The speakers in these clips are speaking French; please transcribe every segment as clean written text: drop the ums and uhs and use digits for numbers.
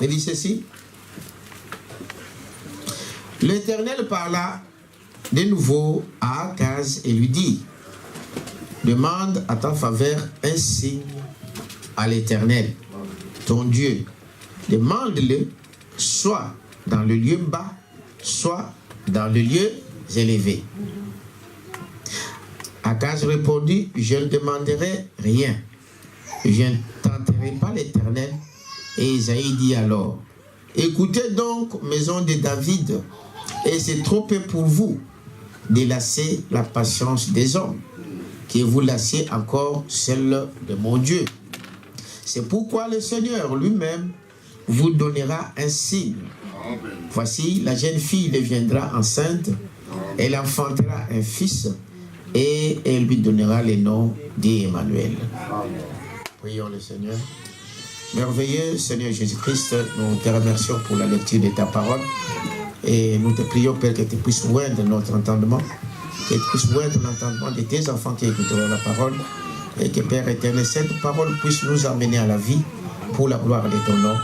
Il dit ceci. L'Éternel parla de nouveau à Akaz et lui dit, demande à ta faveur un signe à l'Éternel, ton Dieu. Demande-le soit dans le lieu bas, soit dans le lieu élevé. Akaz répondit, je ne demanderai rien. Je ne tenterai pas l'Éternel. Et Isaïe dit alors, écoutez donc, maison de David, et c'est trop peu pour vous de lasser la patience des hommes, que vous lassez encore celle de mon Dieu. C'est pourquoi le Seigneur lui-même vous donnera un signe. Voici, la jeune fille deviendra enceinte, elle enfantera un fils, et elle lui donnera le nom d'Emmanuel. Prions le Seigneur. Merveilleux Seigneur Jésus-Christ, nous te remercions pour la lecture de ta parole. Et nous te prions, Père, que tu puisses oindre notre entendement, que tu puisses oindre l'entendement de tes enfants qui écouteront la parole, et que, Père éternel, cette parole puisse nous amener à la vie pour la gloire de ton nom,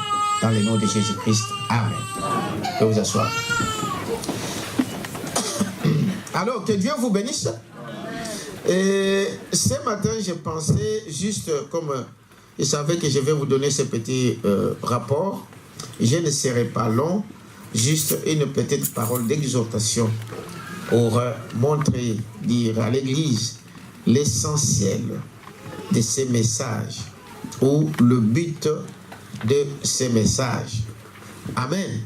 dans le nom de Jésus-Christ. Amen. Que vous asseoir. Alors, que Dieu vous bénisse. Et ce matin, je pensais juste comme je savais que je vais vous donner ce petit rapport. Je ne serai pas long, juste une petite parole d'exhortation pour montrer, dire à l'Église l'essentiel de ces messages ou le but de ces messages. Amen.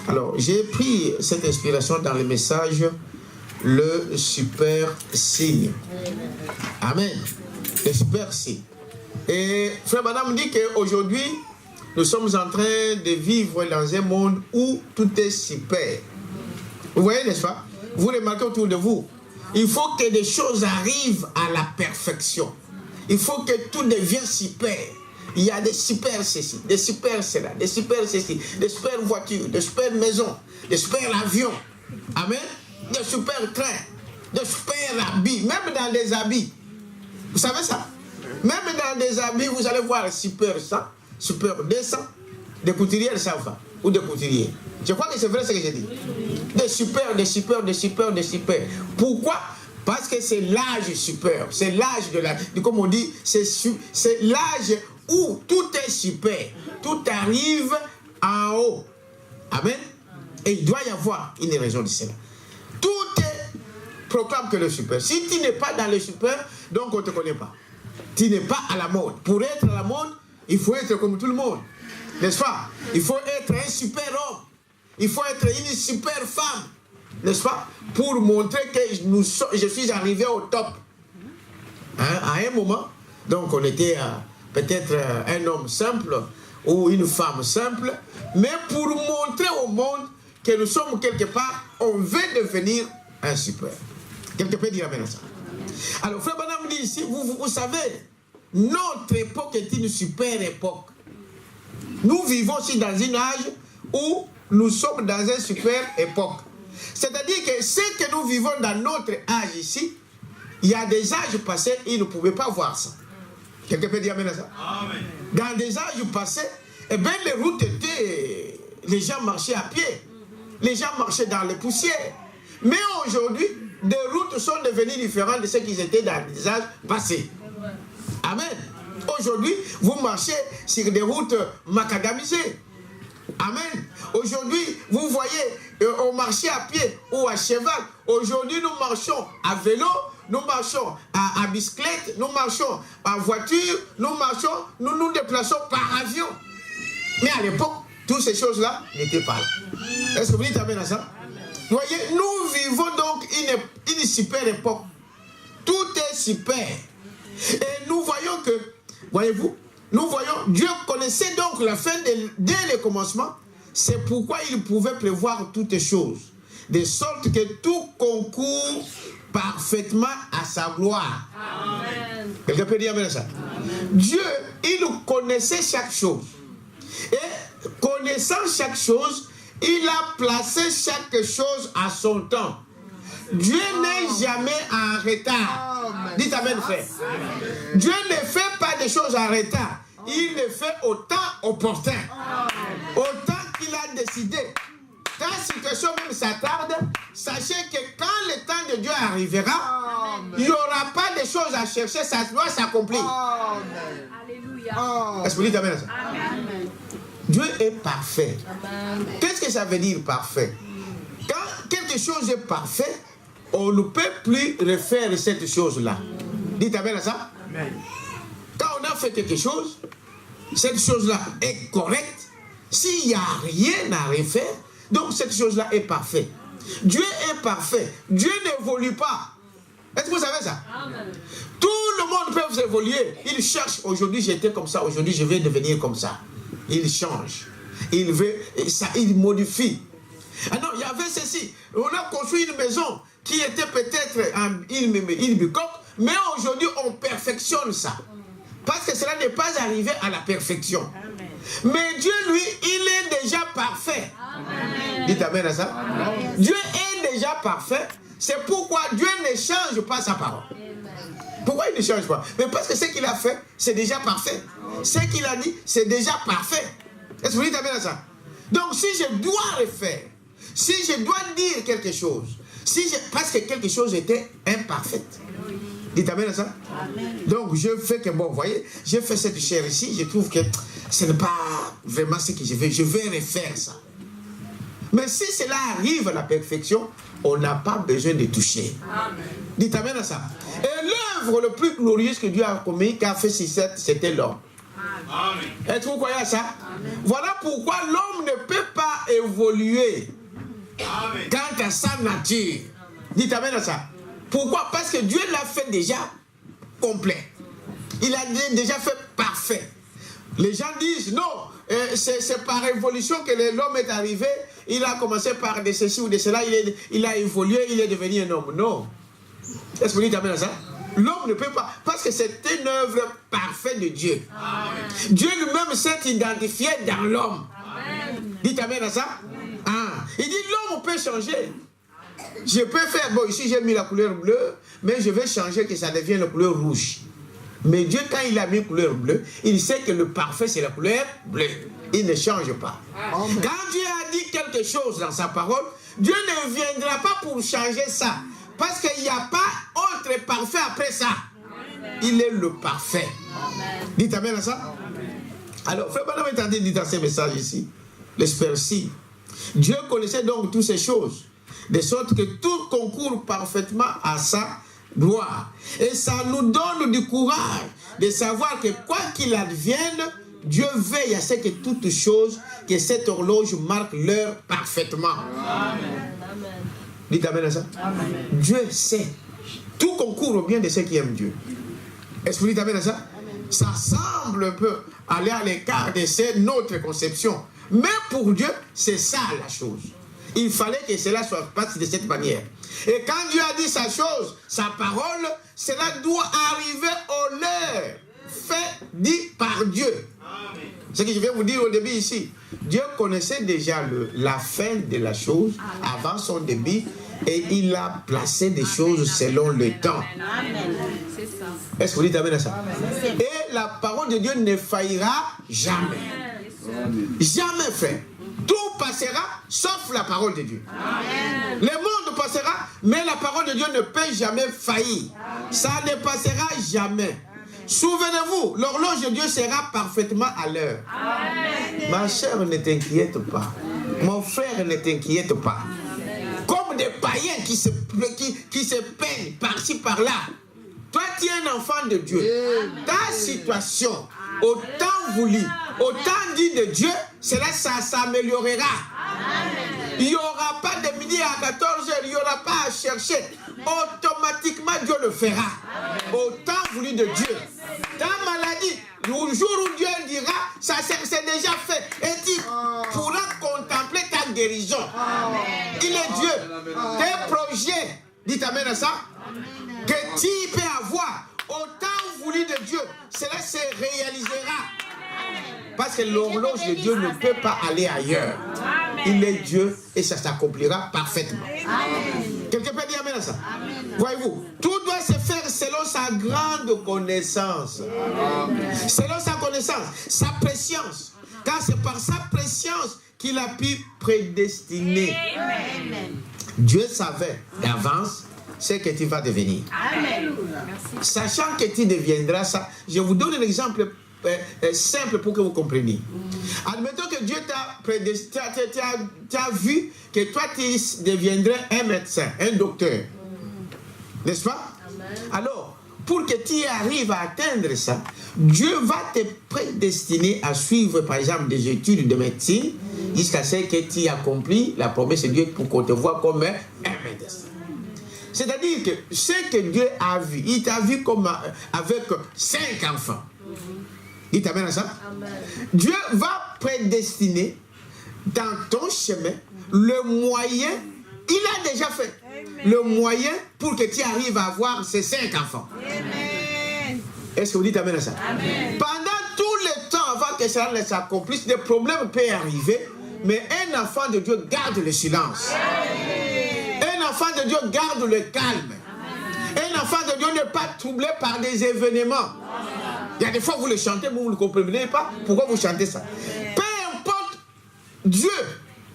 Alors, j'ai pris cette inspiration dans le message le super signe. Amen. Le super signe. Et frère Madame dit qu'aujourd'hui, nous sommes en train de vivre dans un monde où tout est super. Vous voyez, n'est-ce pas? Vous remarquez autour de vous. Il faut que des choses arrivent à la perfection. Il faut que tout devienne super. Il y a des super ceci, des super cela, des super ceci, des super voitures, des super maisons, des super avions. Amen. Des super trains, des super habits, même dans des habits. Vous savez ça? Même dans des habits, vous allez voir super 100, super 200, des couturiers de Safa ou des couturiers. Je crois que c'est vrai ce que j'ai dit. Des super, des super, des super, des super. Pourquoi? Parce que c'est l'âge super. C'est l'âge de la... Comme on dit, c'est l'âge où tout est super. Tout arrive en haut. Amen. Et il doit y avoir une raison de cela. Tout est proclame que le super. Si tu n'es pas dans le super, donc on ne te connaît pas. Tu n'es pas à la mode. Pour être à la mode, il faut être comme tout le monde. N'est-ce pas? Il faut être un super homme. Il faut être une super femme. N'est-ce pas? Pour montrer que je suis arrivé au top. Hein? À un moment, donc on était peut-être un homme simple ou une femme simple, mais pour montrer au monde que nous sommes quelque part, on veut devenir un super. Quelqu'un peut dire amen à ça. Alors, frère Branham dit ici, vous savez, notre époque est une super époque. Nous vivons aussi dans un âge où nous sommes dans une super époque. C'est-à-dire que ce que nous vivons dans notre âge ici, il y a des âges passés, ils ne pouvaient pas voir ça. Quelqu'un peut dire amen à ça? Amen. Dans des âges passés, eh bien, les routes étaient... Les gens marchaient à pied. Les gens marchaient dans les poussières. Mais aujourd'hui, des routes sont devenues différentes de ce qu'ils étaient dans les âges passés. Amen. Aujourd'hui, vous marchez sur des routes macadamisées. Amen. Aujourd'hui, vous voyez, on marchait à pied ou à cheval. Aujourd'hui, nous marchons à vélo, nous marchons à bicyclette, nous marchons en voiture, nous marchons, nous nous déplaçons par avion. Mais à l'époque, toutes ces choses-là n'étaient pas là. Est-ce que vous dites amen à ça? Vous voyez, nous vivons donc une super époque. Tout est super. Et nous voyons que, voyez-vous, nous voyons, Dieu connaissait donc la fin dès le commencement. C'est pourquoi il pouvait prévoir toutes choses. De sorte que tout concourt parfaitement à sa gloire. Amen. Quelqu'un peut dire amen à ça? Amen. Dieu, il connaissait chaque chose. Et connaissant chaque chose, il a placé chaque chose à son temps. Dieu n'est jamais en retard. Amen. Dites amen, frère. Amen. Dieu ne fait pas des choses en retard. Il le fait au temps opportun. Amen. Au décidé, ta situation même s'attarde, sachez que quand le temps de Dieu arrivera, il n'y aura pas de choses à chercher, ça doit s'accomplir. Alléluia. Est-ce que vous dites amen à ça? Amen. Dieu est parfait. Qu'est-ce que ça veut dire parfait? Quand quelque chose est parfait, on ne peut plus refaire cette chose-là. Dites amen à ça? Amen. Quand on a fait quelque chose, cette chose-là est correcte. S'il n'y a rien à refaire, donc cette chose-là est parfaite. Dieu est parfait. Dieu n'évolue pas. Est-ce que vous savez ça? Amen. Tout le monde peut évoluer. Il cherche. Aujourd'hui, j'étais comme ça. Aujourd'hui, je vais devenir comme ça. Il change. Il veut, il modifie. Ah non, il y avait ceci. On a construit une maison qui était peut-être une bicoque, mais aujourd'hui, on perfectionne ça. Parce que cela n'est pas arrivé à la perfection. Amen. Mais Dieu, lui, il est déjà parfait. Amen. Dites amen à ça. Amen. Dieu est déjà parfait. C'est pourquoi Dieu ne change pas sa parole. Pourquoi il ne change pas? Mais parce que ce qu'il a fait, c'est déjà parfait. Ce qu'il a dit, c'est déjà parfait. Est-ce que vous dites amen à ça? Donc si je dois refaire, si je dois dire quelque chose, parce que quelque chose était imparfait. Dites amen à ça? Amen. Donc je fais que, bon, vous voyez, j'ai fait cette chair ici, je trouve que ce n'est pas vraiment ce que je vais refaire ça. Mais si cela arrive à la perfection, on n'a pas besoin de toucher. Amen. Dites amen à ça. Et l'œuvre le plus glorieuse que Dieu a commis, qu'a fait c'était l'homme. Amen. Est-ce que vous croyez à ça? Voilà pourquoi l'homme ne peut pas évoluer Amen. quant à sa nature. Dites amen à ça. Pourquoi? Parce que Dieu l'a fait déjà complet. Il a déjà fait parfait. Les gens disent non, c'est par évolution que l'homme est arrivé. Il a commencé par de ceci ou de cela, il a évolué, il est devenu un homme. Non. Est-ce que vous dites amen à ça? L'homme ne peut pas, parce que c'est une œuvre parfaite de Dieu. Amen. Dieu lui-même s'est identifié dans l'homme. Amen. Dites amen à ça? Ah. Il dit l'homme peut changer. Je peux faire, bon ici j'ai mis la couleur bleue, mais je vais changer que ça devienne la couleur rouge. Mais Dieu, quand il a mis couleur bleue, il sait que le parfait c'est la couleur bleue. Il ne change pas. Amen. Quand Dieu a dit quelque chose dans sa parole, Dieu ne viendra pas pour changer ça. Parce qu'il n'y a pas autre parfait après ça. Il est le parfait. Amen. Dites amen à ça. Alors, frère Madame est en train de dire dans ces messages ici, l'espère-ci. Dieu connaissait donc toutes ces choses, de sorte que tout concourt parfaitement à sa gloire. Et ça nous donne du courage de savoir que quoi qu'il advienne, Dieu veille à ce que toutes choses, que cette horloge marque l'heure parfaitement. Amen. Dites amen à ça. Amen. Dieu sait. Tout concourt au bien de ceux qui aiment Dieu. Est-ce que vous dites amen à ça? Ça semble un peu aller à l'écart de notre conception. Mais pour Dieu, c'est ça la chose. Il fallait que cela soit passé de cette manière. Et quand Dieu a dit sa chose, sa parole, cela doit arriver au l'heure fait dit par Dieu. Ce que je viens vous dire au début ici, Dieu connaissait déjà la fin de la chose avant son début et il a placé des choses selon le temps. Amen. C'est ça. Est-ce que vous dites amen à ça? Et la parole de Dieu ne faillira jamais. Jamais, frère. Tout passera sauf la parole de Dieu. Amen. Le monde passera, mais la parole de Dieu ne peut jamais faillir. Ça ne passera jamais. Souvenez-vous, l'horloge de Dieu sera parfaitement à l'heure. Ma chère, ne t'inquiète pas. Mon frère, ne t'inquiète pas. Comme des païens qui se peignent par-ci, par-là. Toi, tu es un enfant de Dieu. Ta situation, au temps voulu, au temps dit de Dieu, cela, ça s'améliorera. Il n'y aura pas de midi à 14h, il n'y aura pas à chercher. Automatiquement, Dieu le fera. Au temps voulu de Dieu. Ta maladie, le jour où Dieu dira, ça c'est déjà fait. Et tu pourras contempler ta guérison. Il est Dieu. Tes projets, dites amen à ça, que tu peux avoir au temps voulu de Dieu, cela se réalisera. Parce que l'horloge de Dieu ne peut pas aller ailleurs. Il est Dieu et ça s'accomplira parfaitement. Quelqu'un peut dire amen à ça? Voyez-vous, tout doit se faire selon sa grande connaissance. Selon sa connaissance, sa préscience. Car c'est par sa préscience qu'il a pu prédestiner. Amen. Dieu savait d'avance ce que tu vas devenir. Amen. Sachant que tu deviendras ça, je vous donne un exemple simple pour que vous compreniez. Admettons que Dieu t'a prédestiné, t'as vu que toi tu deviendrais un médecin, un docteur. N'est-ce pas? Alors, pour que tu arrives à atteindre ça, Dieu va te prédestiner à suivre, par exemple, des études de médecine jusqu'à ce que tu accomplis la promesse de Dieu pour qu'on te voit comme un médecin. C'est-à-dire que ce que Dieu a vu, il t'a vu comme avec 5 enfants. Il t'amène à ça? Amen. Dieu va prédestiner dans ton chemin le moyen, il a déjà fait. Amen. Le moyen pour que tu arrives à avoir ces 5 enfants. Amen. Est-ce que vous dites amen à ça? Amen. Pendant tout le temps avant que ça ne s'accomplisse, des problèmes peuvent arriver, mais un enfant de Dieu garde le silence. Amen. Un enfant de Dieu garde le calme. Amen. Un enfant de Dieu n'est pas troublé par des événements. Il y a des fois vous le chantez, vous ne comprenez pas pourquoi vous chantez ça. Peu importe Dieu,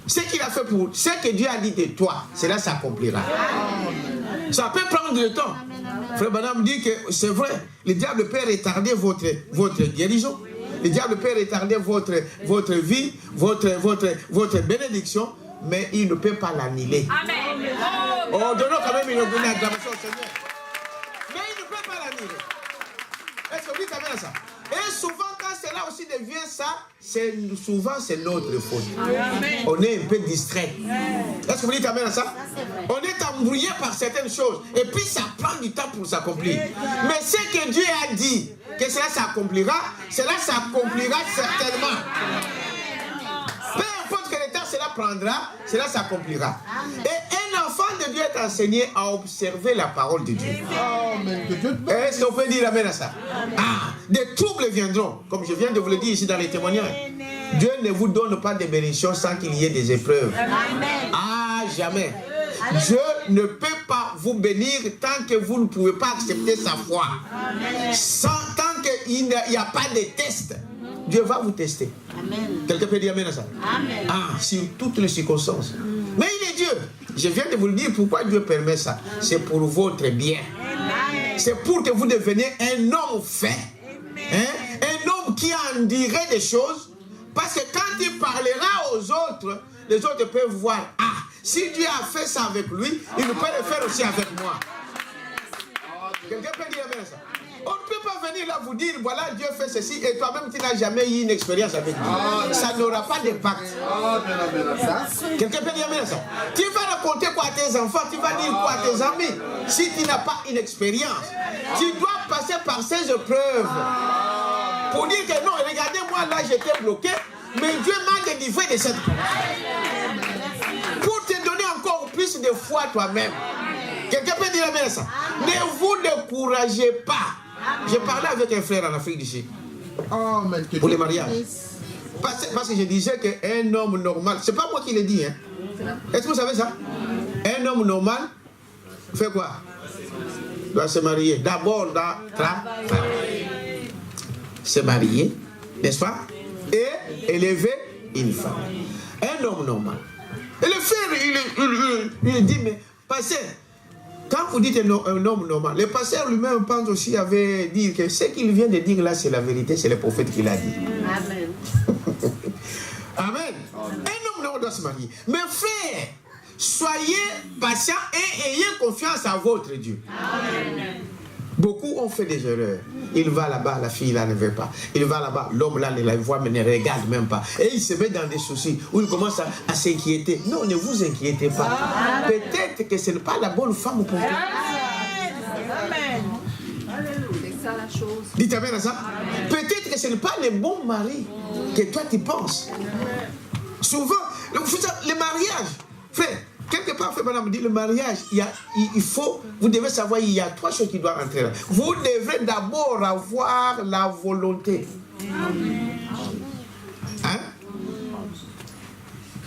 ce qu'il a fait pour ce que Dieu a dit de toi, cela s'accomplira. Ça peut prendre du temps. Frère Branham dit que c'est vrai, le diable peut retarder votre guérison. Le diable peut retarder votre vie, votre bénédiction, mais il ne peut pas l'annuler. Amen. Oh, donnons quand même une acclamation au Seigneur. Mais il ne peut pas l'annuler. Est-ce que vous dites amen à ça? Et souvent, quand cela aussi devient ça, souvent c'est notre faute. Amen. On est un peu distrait. Est-ce que vous dites amen à ça? On est embrouillé par certaines choses. Et puis ça prend du temps pour s'accomplir. Mais ce que Dieu a dit, que cela s'accomplira certainement. Peu importe quel temps cela prendra, cela s'accomplira. Et un enfant de Dieu est enseigné à observer la parole de Dieu. Est-ce qu'on peut dire amen à ça? Ah, des troubles viendront, comme je viens de vous le dire ici dans les témoignages. Dieu ne vous donne pas de bénédictions sans qu'il y ait des épreuves. Ah, jamais. Dieu ne peut pas vous bénir tant que vous ne pouvez pas accepter sa foi. Tant qu'il n'y a pas de test. Dieu va vous tester. Amen. Quelqu'un peut dire amen à ça? Amen. Ah, sur toutes les circonstances. Mais il est Dieu. Je viens de vous le dire pourquoi Dieu permet ça. C'est pour votre bien. C'est pour que vous deveniez un homme fait. Hein? Un homme qui en dirait des choses. Parce que quand il parlera aux autres, les autres peuvent voir. Ah, si Dieu a fait ça avec lui, il peut le faire aussi avec moi. Quelqu'un peut dire amen à ça? On ne peut pas venir là vous dire, voilà, Dieu fait ceci, et toi-même, tu n'as jamais eu une expérience avec Dieu. Ça n'aura pas d'impact. Quelqu'un peut dire, mais ça. Tu vas raconter quoi à tes enfants, tu vas dire quoi à tes amis, si tu n'as pas une expérience. Tu dois passer par ces épreuves. Pour dire que non, regardez-moi, là, j'étais bloqué, mais Dieu m'a délivré de cette chose. Pour te donner encore plus de foi toi-même. Quelqu'un peut dire, mais ça. Ne vous découragez pas. J'ai parlé avec un frère en Afrique du Sud pour les mariages. Parce que je disais qu'un homme normal, c'est pas moi qui l'ai dit, hein. Est-ce que vous savez ça? Un homme normal fait quoi? Doit se marier. D'abord, se marier, n'est-ce pas? Et élever une femme. Un homme normal. Et le frère, il dit, mais pasteur, quand vous dites un homme normal, le pasteur lui-même pense aussi avait dit que ce qu'il vient de dire là, c'est la vérité, c'est le prophète qui l'a dit. Amen. Amen. Un homme normal doit se marier. Mais frère, soyez patients et ayez confiance en votre Dieu. Amen. Beaucoup ont fait des erreurs. Il va là-bas, la fille là ne veut pas. Il va là-bas, l'homme là ne la voit mais ne regarde même pas. Et il se met dans des soucis où il commence à s'inquiéter. Non, ne vous inquiétez pas. Peut-être que ce n'est pas la bonne femme pour toi. Amen. C'est ça la chose. Dites amen à ça. Peut-être que ce n'est pas le bon mari que toi tu penses. Souvent, le mariage, frère. Quelque part, madame dit le mariage, il faut, vous devez savoir, il y a 3 choses qui doivent entrer là. Vous devez d'abord avoir la volonté. Hein?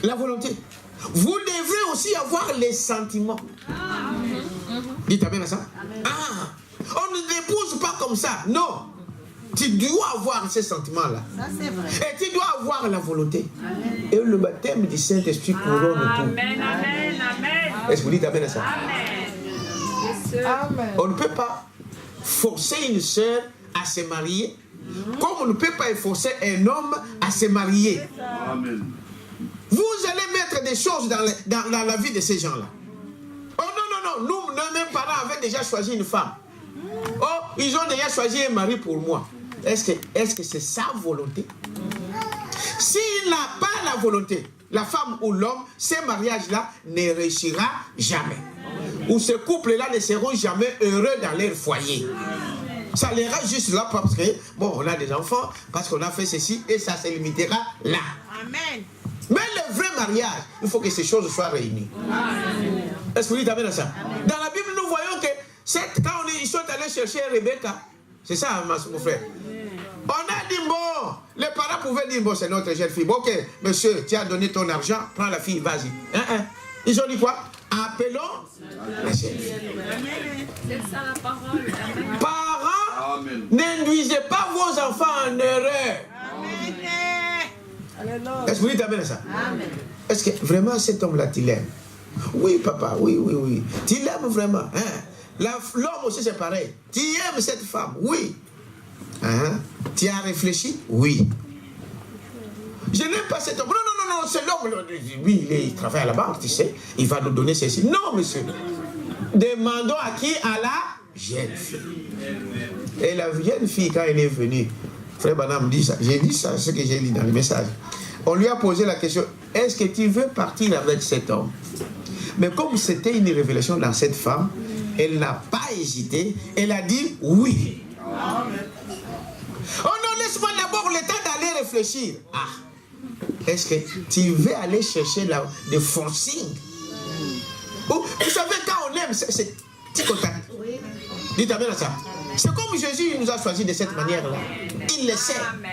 La volonté. Vous devez aussi avoir les sentiments. Dites amen à ça. Ah, on ne l'épouse pas comme ça, non. Tu dois avoir ces sentiments-là. Ça, c'est vrai. Et tu dois avoir la volonté. Et le baptême du Saint-Esprit couronne tout. Amen, amen, amen. Est-ce que vous dites amen à ça? Amen. Yes, sir. Amen. On ne peut pas forcer une sœur à se marier, comme on ne peut pas forcer un homme à se marier. Amen. Vous allez mettre des choses dans la vie de ces gens-là. Oh non, non, non, nous, mes parents avaient déjà choisi une femme. Oh, ils ont déjà choisi un mari pour moi. Est-ce que c'est sa volonté? S'il n'a pas la volonté, la femme ou l'homme, ce mariage-là ne réussira jamais. Ou ce couple-là ne seront jamais heureux dans leur foyer. Ça l'ira juste là parce que, bon, on a des enfants, parce qu'on a fait ceci, et ça se limitera là. Amen. Mais le vrai mariage, il faut que ces choses soient réunies. Est-ce que vous dites amen à ça? Dans la Bible, nous voyons que quand ils sont allés chercher Rebecca, c'est ça, mon frère. On a dit, bon, les parents pouvaient dire, bon, c'est notre jeune fille. Bon, ok, monsieur, tu as donné ton argent, prends la fille, vas-y. Ils ont dit quoi? Appelons la jeune fille. C'est ça la parole. Amen. Parents, Amen. n'induisez pas vos enfants en erreur. Alléluia. Est-ce que vous dites amen à ça? Amen. Est-ce que vraiment cet homme-là, tu l'aimes? Oui, papa, oui, oui, oui. Tu l'aimes vraiment. Hein? L'homme aussi, c'est pareil. Tu aimes cette femme? Oui. Hein? Tu as réfléchi? Oui. Je n'aime pas cet homme. Non, non, non, non, c'est l'homme. Oui, il travaille à la banque, tu sais. Il va nous donner ceci. Non, monsieur. Demandons à qui? À la jeune fille. Et la jeune fille, quand elle est venue, Frère Branham dit ça. J'ai dit ça, ce que j'ai lu dans le message. On lui a posé la question, est-ce que tu veux partir avec cet homme? Mais comme c'était une révélation dans cette femme, elle n'a pas hésité, elle a dit oui. Amen. Oh non, laisse-moi d'abord le temps d'aller réfléchir. Ah, est-ce que tu veux aller chercher des forcing? Oh, vous savez, quand on aime, c'est petit contact. Dites amen à ça. C'est comme Jésus nous a choisi de cette manière-là. Il le sait. Amen.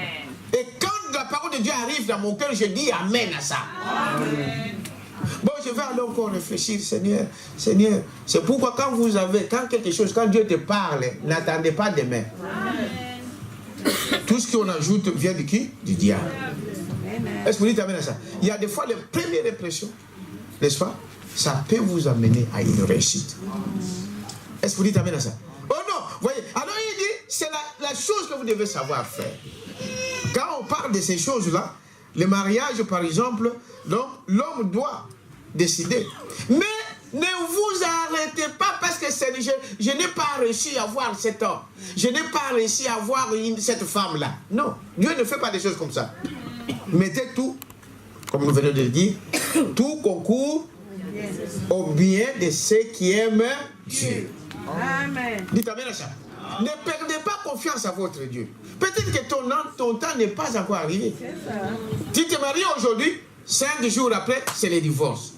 Et quand la parole de Dieu arrive dans mon cœur, je dis amen à ça. Amen. Bon, je vais alors encore réfléchir, Seigneur. Seigneur, c'est pourquoi quand Dieu te parle, n'attendez pas demain. Amen. Tout ce qu'on ajoute vient de qui? Du diable. Est-ce que vous dites amen à ça? Il y a des fois les premières impressions, n'est-ce pas? Ça peut vous amener à une réussite. Est-ce que vous dites amen à ça? Oh non, voyez, alors il dit, c'est la chose que vous devez savoir faire. Quand on parle de ces choses-là, le mariage par exemple, l'homme doit décider. Mais ne vous arrêtez pas parce que je n'ai pas réussi à voir cet homme. Je n'ai pas réussi à voir cette femme-là. Non, Dieu ne fait pas des choses comme ça. Mettez tout, comme nous venons de le dire, tout concourt au bien de ceux qui aiment Dieu. Amen. Dites amen à ça. Ne perdez pas confiance à votre Dieu. Peut-être que ton temps n'est pas encore arrivé. Tu te maries aujourd'hui, 5 jours après, c'est le divorce.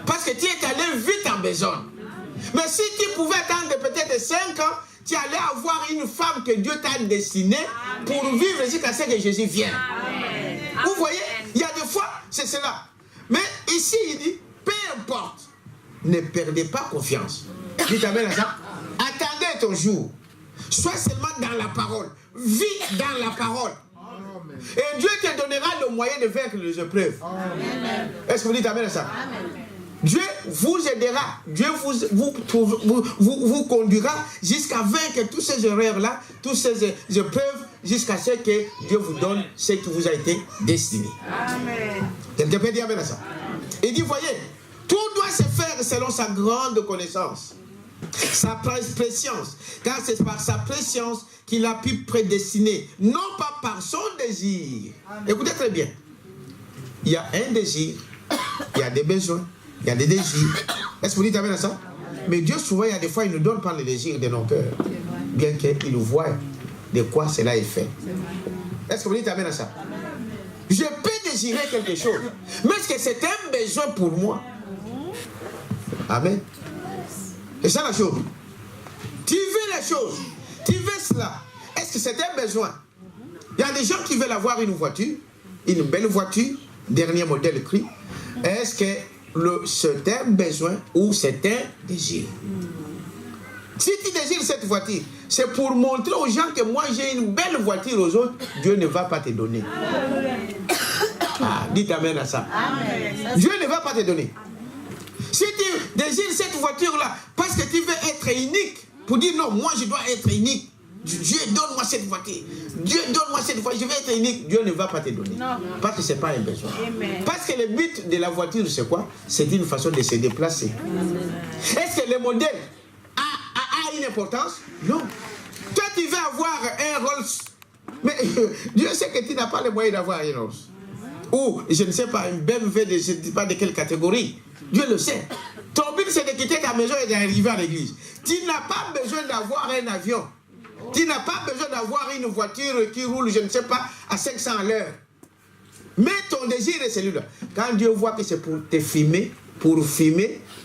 Parce que tu es allé vite en besogne. Mais si tu pouvais attendre peut-être 5 ans, tu allais avoir une femme que Dieu t'a destinée pour vivre jusqu'à ce que Jésus vienne. Amen. Vous voyez, il y a des fois, c'est cela. Mais ici, il dit, peu importe, ne perdez pas confiance. Dites amen à ça. Attendez ton jour. Sois seulement dans la parole. Vis dans la parole. Amen. Et Dieu te donnera le moyen de vaincre les épreuves. Est-ce que vous dites amen à ça? Amen. Dieu vous aidera. Dieu vous conduira jusqu'à vaincre tous ces erreurs-là, toutes ces épreuves, jusqu'à ce que Dieu vous donne ce qui vous a été destiné. Amen. Quelqu'un peut dire amen à ça? Il dit, voyez, tout doit se faire selon sa grande connaissance. Sa préscience, car c'est par sa préscience qu'il a pu prédestiner, non pas par son désir. Amen. Écoutez très bien. Il y a un désir, il y a des besoins, il y a des désirs. Est-ce que vous dites amen à ça? Mais Dieu, souvent, il y a des fois, il nous donne pas le désir de nos cœurs, bien qu'il voit de quoi cela est fait. Est-ce que vous dites amen à ça? Je peux désirer quelque chose, mais est-ce que c'est un besoin pour moi? Amen. C'est ça la chose. Tu veux la chose. Tu veux cela. Est-ce que c'est un besoin? Il y a des gens qui veulent avoir une voiture, une belle voiture, dernier modèle cri. Est-ce que c'est un besoin ou c'est un désir? Si tu désires cette voiture, c'est pour montrer aux gens que moi j'ai une belle voiture aux autres, Dieu ne va pas te donner. Ah, dites amen à ça. Amen. Dieu ne va pas te donner. Si tu désires cette voiture-là, parce que tu veux être unique, pour dire non, moi je dois être unique. Dieu, donne-moi cette voiture. Dieu, donne-moi cette voiture. Je vais être unique. Dieu ne va pas te donner. Non. Parce que ce n'est pas un besoin. Amen. Parce que le but de la voiture, c'est quoi? C'est une façon de se déplacer. Est-ce que le modèle a une importance? Non. Toi, tu veux avoir un Rolls. Mais Dieu sait que tu n'as pas les moyens d'avoir un Rolls. Ou, je ne sais pas, une BMW, je ne sais pas de quelle catégorie. Dieu le sait. Ton but, c'est de quitter ta maison et d'arriver à l'église. Tu n'as pas besoin d'avoir un avion. Tu n'as pas besoin d'avoir une voiture qui roule, je ne sais pas, à 500 à l'heure. Mais ton désir est celui-là. Quand Dieu voit que c'est pour te filmer,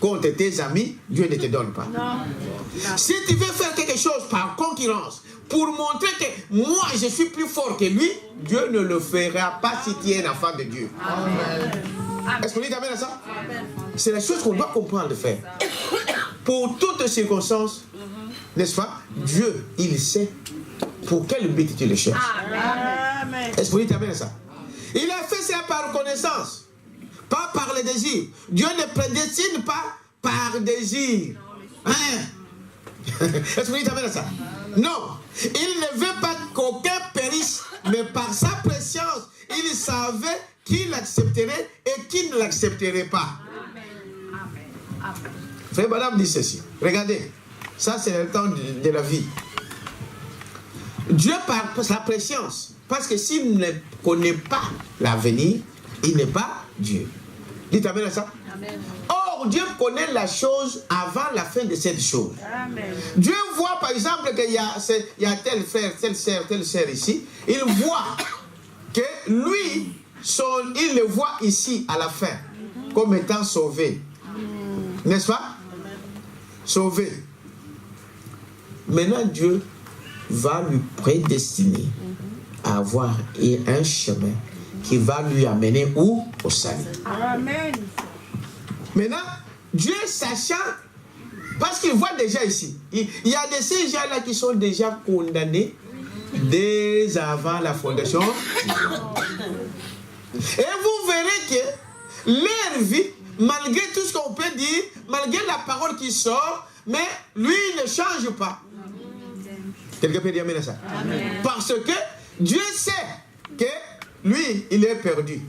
contre tes amis, Dieu ne te donne pas. Non. Si tu veux faire quelque chose par concurrence, pour montrer que moi je suis plus fort que lui, Dieu ne le fera pas si tu es un enfant de Dieu. Amen. Est-ce qu'on dit amen à ça? C'est la chose qu'on doit comprendre de faire. Pour toutes circonstances, n'est-ce pas? Dieu, il sait pour quel but tu le cherches. Amen. Est-ce que vous dites amen à ça? Il a fait ça par connaissance, pas par le désir. Dieu ne prédestine pas par désir. Hein? Est-ce que vous dites amen à ça? Non. Il ne veut pas qu'aucun périsse, mais par sa préscience, il savait qui l'accepterait et qui ne l'accepterait pas. Amen. Frère Madame dit ceci. Regardez. Ça, c'est le temps de la vie. Dieu, par sa préscience, parce que s'il ne connaît pas l'avenir, il n'est pas Dieu. Dites amen à ça. Amen. Or, Dieu connaît la chose avant la fin de cette chose. Amen. Dieu voit, par exemple, qu'il y a tel frère, telle sœur ici. Il voit que lui, il le voit ici, à la fin, comme étant sauvé. N'est-ce pas? Sauvé. Maintenant, Dieu va lui prédestiner à avoir un chemin qui va lui amener où? Au salut. Amen. Maintenant, Dieu sachant, parce qu'il voit déjà ici, il y a de ces gens-là qui sont déjà condamnés dès avant la fondation. Et vous verrez que leur vie, malgré tout ce qu'on peut dire, malgré la parole qui sort, mais lui il ne change pas. Quelqu'un peut dire amen à ça? Amen. Parce que Dieu sait que lui, il est perdu.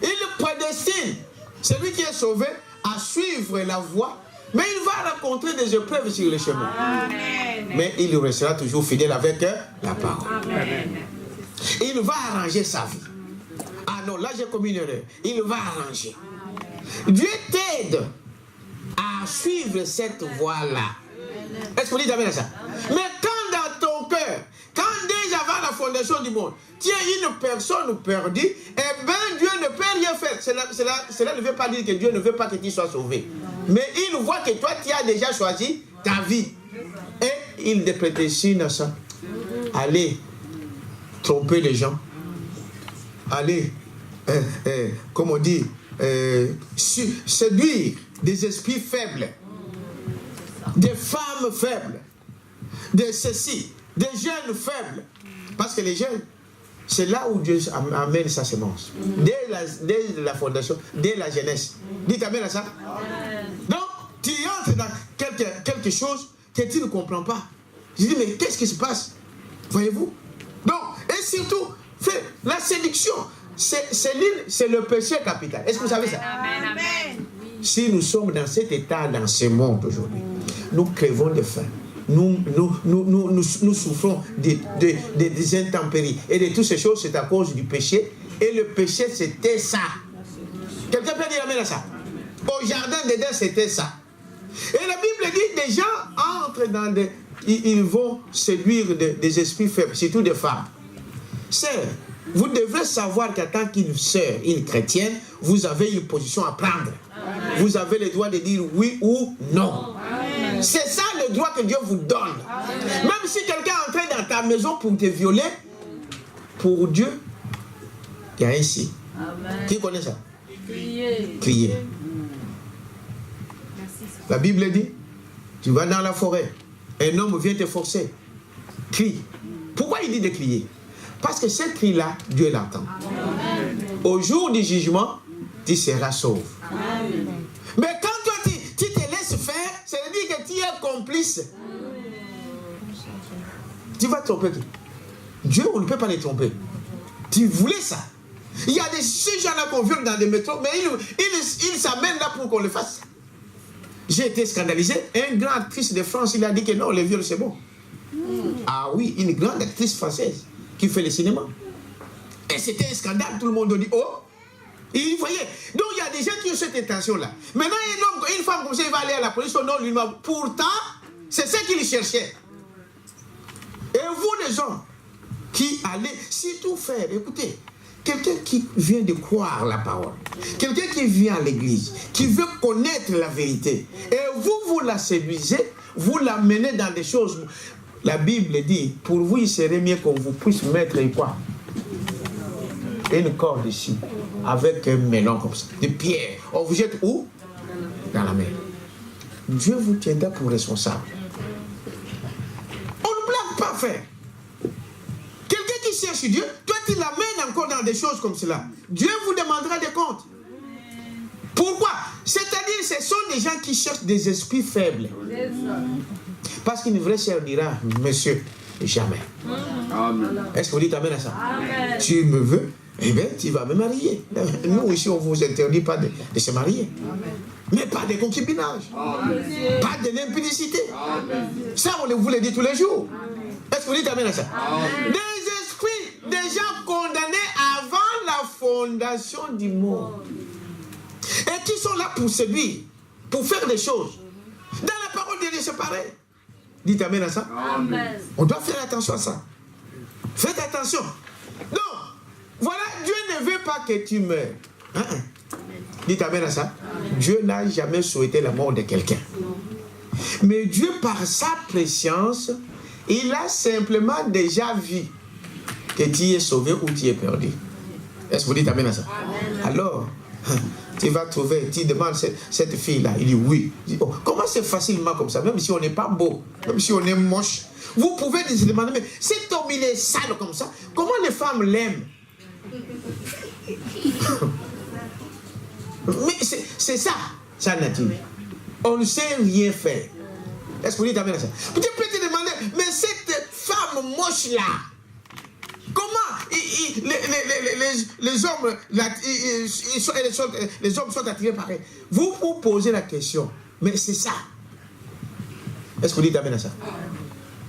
Il prédestine celui qui est sauvé à suivre la voie, mais il va rencontrer des épreuves sur le chemin. Amen. Mais il restera toujours fidèle avec la parole. Amen. Il va arranger sa vie. Ah non, là j'ai commis une erreur. Il va arranger. Dieu t'aide à suivre cette voie-là. Est-ce que vous dites amen à ça? Mais quand dans ton cœur, quand déjà avant la fondation du monde, tu es une personne perdue, eh bien Dieu ne peut rien faire. Cela ne veut pas dire que Dieu ne veut pas que tu sois sauvé. Mais il voit que toi, tu as déjà choisi ta vie. Et il te prédestine à ça. Allez tromper les gens. Allez, comme on dit, séduire des esprits faibles. Des femmes faibles, de ceci, des jeunes faibles. Parce que les jeunes, c'est là où Dieu amène sa semence. Dès la fondation, dès la jeunesse. Dites amen à ça. Donc, tu entres dans quelque chose que tu ne comprends pas. Je dis, mais qu'est-ce qui se passe? Voyez-vous? Donc, et surtout, la séduction, c'est le péché capital. Est-ce que vous savez ça? Amen. Si nous sommes dans cet état, dans ce monde aujourd'hui, nous crevons de faim. Nous souffrons des intempéries. Et de toutes ces choses, c'est à cause du péché. Et le péché, c'était ça. Quelqu'un peut dire amen à ça? Au jardin d'Éden, c'était ça. Et la Bible dit, des gens entrent dans ils vont séduire des esprits faibles, surtout des femmes. Sœurs, vous devrez savoir qu'en tant qu'une sœur, une chrétienne, vous avez une position à prendre. Amen. Vous avez le droit de dire oui ou non. Amen. C'est ça le droit que Dieu vous donne. Amen. Même si quelqu'un est entré dans ta maison pour te violer, pour Dieu, il y a un signe. Qui connaît ça? Crier. La Bible dit, Tu vas dans la forêt, un homme vient te forcer, crie. Pourquoi il dit de crier? Parce que ce cri-là, Dieu l'entend. Au jour du jugement, tu seras sauvé. Mais quand toi, tu te laisses faire, ça veut dire que tu es complice. Tu vas tromper qui? Dieu, on ne peut pas les tromper. Tu voulais ça. Il y a ces gens-là qu'on viole dans des métros, mais ils s'amènent là pour qu'on le fasse. J'ai été scandalisé. Un grand actrice de France, il a dit que non, les viols, c'est bon. Ah oui, une grande actrice française qui fait le cinéma. Et c'était un scandale, tout le monde a dit, oh. Et vous voyez, donc il y a des gens qui ont cette intention-là. Maintenant, une femme comme ça, il va aller à la police, son nom lui demande. Pourtant, c'est ce qu'il cherchait. Et vous, les hommes, qui allez, si tout faire, écoutez, quelqu'un qui vient de croire la parole, quelqu'un qui vient à l'église, qui veut connaître la vérité, et vous la séduisez, vous l'amenez dans des choses. La Bible dit, pour vous, il serait mieux qu'on vous puisse mettre quoi? Une corde ici, avec un melon comme ça, de pierre. On vous jette où? Dans la mer. Dieu vous tiendra pour responsable. On ne blague pas, frère. Quelqu'un qui cherche Dieu, toi tu l'amènes encore dans des choses comme cela. Dieu vous demandera des comptes. Pourquoi? C'est-à-dire ce sont des gens qui cherchent des esprits faibles. Parce qu'une vraie sœur dira, monsieur, jamais. Est-ce que vous dites amen à ça? Amen. Tu me veux? Eh bien, tu vas me marier. Nous, ici, on ne vous interdit pas de se marier. Amen. Mais pas de concubinage. Amen. Pas de l'impudicité. Ça, on vous le dit tous les jours. Est-ce que vous dites amen à ça? Amen. Des esprits déjà condamnés avant la fondation du monde. Et qui sont là pour séduire, pour faire des choses. Dans la parole de Dieu, c'est pareil. Dites amen à ça. Amen. On doit faire attention à ça. Faites attention. Donc, voilà, Dieu ne veut pas que tu meurs. Dites amen à ça. Amen. Dieu n'a jamais souhaité la mort de quelqu'un. Mais Dieu, par sa préscience, il a simplement déjà vu que tu es sauvé ou tu es perdu. Est-ce que vous dites amen à ça? Amen. Alors, tu vas trouver, tu demandes cette fille-là, il dit oui. Il dit, oh, comment c'est facilement comme ça, même si on n'est pas beau, même si on est moche. Vous pouvez se demander, mais cet homme il est sale comme ça, comment les femmes l'aiment? Mais c'est ça, sa nature. On ne sait rien faire. Est-ce que vous dites amen à ça? Tu peux te demander, mais cette femme moche-là, comment les hommes, les hommes sont attirés par elle? Vous vous posez la question, mais c'est ça. Est-ce que vous dites amen à ça?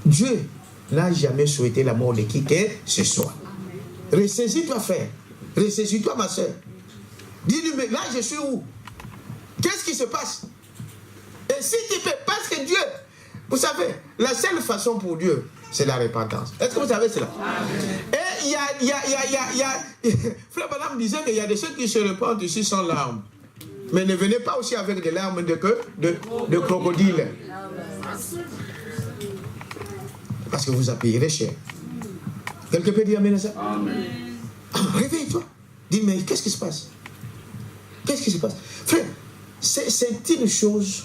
Dieu n'a jamais souhaité la mort de qui que ce soit. Ressaisis-toi, frère. Ressaisis-toi, ma soeur. Dis-lui, mais là, je suis où? Qu'est-ce qui se passe? Et si tu peux, parce que Dieu, vous savez, la seule façon pour Dieu, c'est la repentance. Est-ce que vous savez cela? Et il y a Frère Branham disait qu'il y a des ceux qui se repentent ici sans larmes. Mais ne venez pas aussi avec des larmes de crocodile. Parce que vous payerez cher. Quelqu'un peut dire amen à ça? Amen. Réveille-toi. Dis, mais qu'est-ce qui se passe? Qu'est-ce qui se passe? Frère, c'est une chose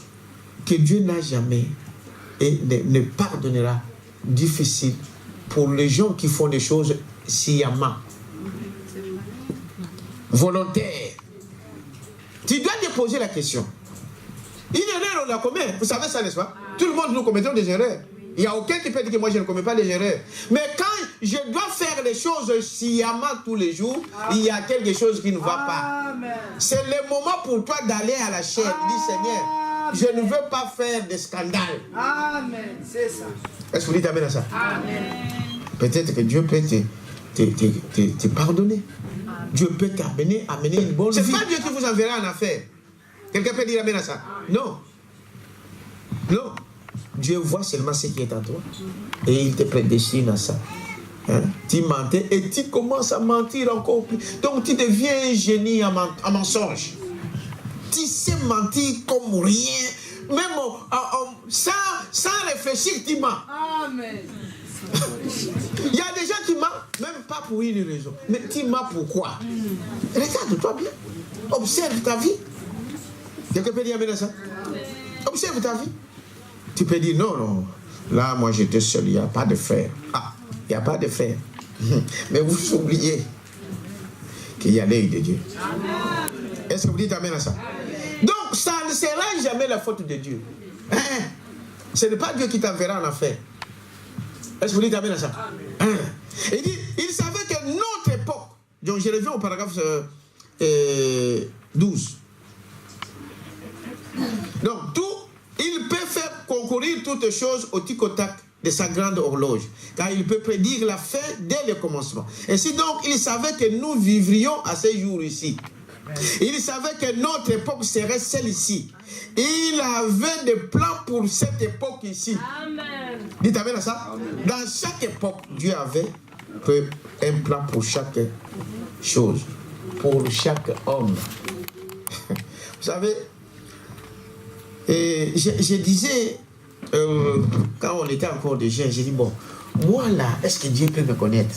que Dieu n'a jamais et ne pardonnera difficile pour les gens qui font des choses sciemment, volontaires. Tu dois te poser la question. Une erreur, on la commet. Vous savez ça, n'est-ce pas? Tout le monde, nous commettons des erreurs. Il n'y a aucun qui peut dire que moi je ne commets pas des erreurs. Mais quand je dois faire les choses sciemment tous les jours, il y a quelque chose qui ne va pas. C'est le moment pour toi d'aller à la chaîne. Dis Seigneur, je ne veux pas faire de scandale. Amen. C'est ça. Est-ce que vous dites amen à ça? Amen. Peut-être que Dieu peut te pardonner. Dieu peut t'amener une bonne vie. Ce n'est pas Dieu qui vous enverra en affaire. Quelqu'un peut dire amen à ça? Non. Non. Dieu voit seulement ce qui est en toi. Et il te prédestine à ça. Hein? Tu mentais et tu commences à mentir encore plus. Donc tu deviens un génie en mensonge. Tu sais mentir comme rien. Même sans réfléchir, tu mens. Amen. Il y a des gens qui mentent, même pas pour une raison. Mais tu mens pourquoi? Regarde-toi bien. Observe ta vie. Quelqu'un peut dire amen à ça? Observe ta vie. Tu peux dire non, non. Là, moi, j'étais seul, il n'y a pas de frère. Ah, il n'y a pas de frère. Mais vous oubliez qu'il y a l'œil de Dieu. Est-ce que vous dites amen à ça? Donc, ça ne sera jamais la faute de Dieu. Ce n'est pas Dieu qui t'enverra en enfer. Est-ce que vous dites amen à ça? Il dit, il savait que notre époque, donc je reviens au paragraphe 12. Donc, il peut faire concourir toutes choses au tic-au-tac de sa grande horloge, car il peut prédire la fin dès le commencement. Ainsi donc, il savait que nous vivrions à ces jours ici. Il savait que notre époque serait celle-ci. Il avait des plans pour cette époque ici. Amen. Dites amen à ça. Dans chaque époque, Dieu avait un plan pour chaque chose, pour chaque homme. Vous savez, je disais, quand on était encore des jeunes, j'ai dit, bon, moi là, est-ce que Dieu peut me connaître?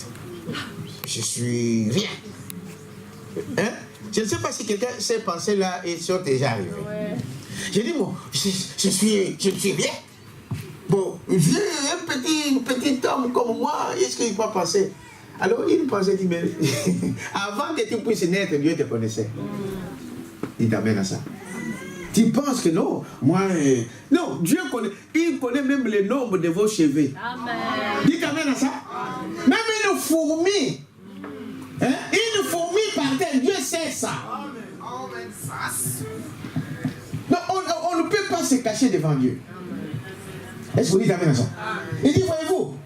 Je suis rien. Hein? Je ne sais pas si quelqu'un ces pensées-là sont déjà arrivées. Ouais. J'ai dit, bon, je suis rien. Bon, Dieu, un petit homme comme moi, est-ce qu'il va penser? Alors il pensait, dit, mais avant que tu puisses naître, Dieu te connaissait. Il t'amène à ça. Tu penses que non? Moi, non, Dieu connaît, il connaît même le nombre de vos cheveux. Amen. Dites amen à ça. Amen. Même une fourmi. Hein? Une fourmi par terre, Dieu sait ça. Non, on ne peut pas se cacher devant Dieu. Est-ce que vous dites amen à ça? Il dit, voyez-vous,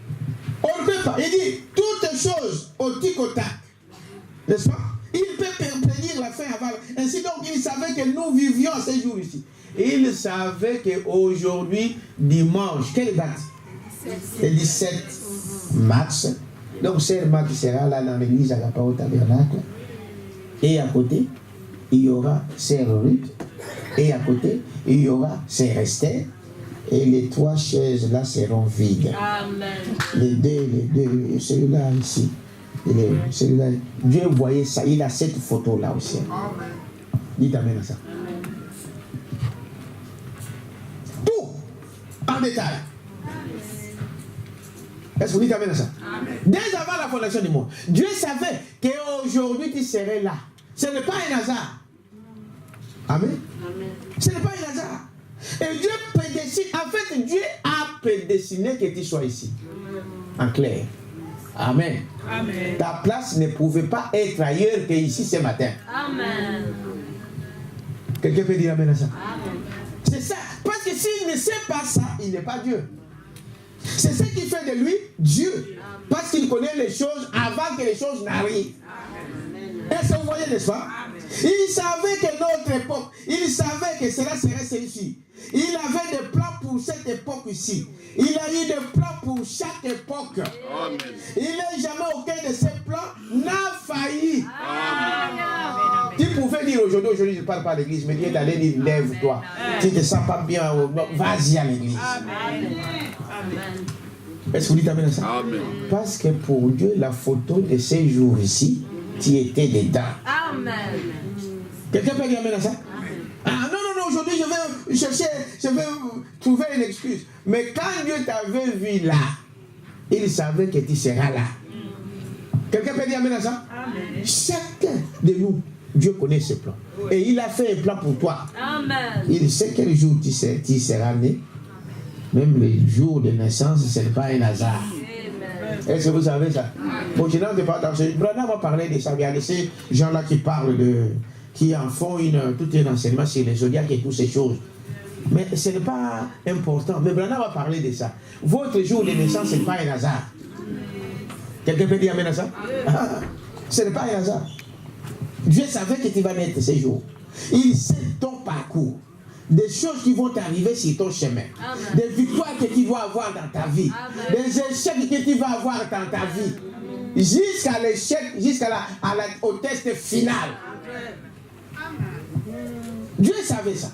on ne peut pas. Il dit, toutes choses au tic-au-tac. N'est-ce pas? Il peut prédire la fin avant. Ainsi donc, il savait que nous vivions ces jours ici. Il savait qu'aujourd'hui, dimanche, quelle date? Le 17 mars. Donc, Sœur Marc sera là dans l'église à Agapa au tabernacle. Et à côté, il y aura Sœur Ruth. Et à côté, il y aura Sœur Esther. Et les 3 chaises là seront vides. Amen. Les deux, celui-là ici. Celui-là, Dieu voyait ça, il a cette photo là aussi. Amen. Dites amen à ça. Amen. Tout en détail. Est-ce que vous dites amen à ça? Amen. Dès avant la fondation du monde, Dieu savait qu'aujourd'hui tu serais là. Ce n'est pas un hasard. Amen. Amen. Ce n'est pas un hasard. Et Dieu prédestine, en fait, Dieu a prédestiné que tu sois ici. Amen. En clair. Amen. Amen. Ta place ne pouvait pas être ailleurs qu'ici ce matin. Amen. Quelqu'un peut dire amen à ça? Amen. C'est ça. Parce que s'il ne sait pas ça, il n'est pas Dieu. C'est ce qui fait de lui Dieu. Amen. Parce qu'il connaît les choses avant que les choses n'arrivent. Est-ce que vous voyez, n'est-ce pas? Amen. Il savait que notre époque, il savait que cela serait celle-ci. Il avait des plans pour cette époque ici. Il a eu des plans pour chaque époque. Amen. Il n'est jamais aucun de ces plans n'a failli. Amen. Tu pouvais dire aujourd'hui, je ne parle pas à l'église, mais Dieu t'allait dire, lève-toi. Tu ne te sens pas bien, vas-y à l'église. Amen. Est-ce que vous dites amen à ça? Amen. Parce que pour Dieu, la photo de ces jours ici, tu étais dedans. Amen. Quelqu'un peut dire amen à ça? Ah non, aujourd'hui je vais chercher, je vais trouver une excuse. Mais quand Dieu t'avait vu là, il savait que tu seras là. Quelqu'un peut dire amen à ça? Amen. Chacun de nous, Dieu connaît ses plans. Et il a fait un plan pour toi. Amen. Il sait quel jour tu seras né. Même le jour de naissance, ce n'est pas un hasard. Est-ce que vous savez ça? Bon, je n'en ai pas attention. Branham va parler de ça. Il y a de ces gens-là qui parlent qui en font tout un enseignement sur les zodiacs et toutes ces choses. Mais ce n'est pas important. Mais Branham va parler de ça. Votre jour de naissance, ce n'est pas un hasard. Quelqu'un peut dire amen à ça? Ce n'est pas un hasard. Dieu savait que tu vas naître ce jour. Il sait ton parcours. Des choses qui vont t'arriver sur ton chemin. Amen. Des victoires que tu vas avoir dans ta vie. Amen. Des échecs que tu vas avoir dans ta vie. Amen. Jusqu'à l'échec, au test final. Amen. Dieu savait ça.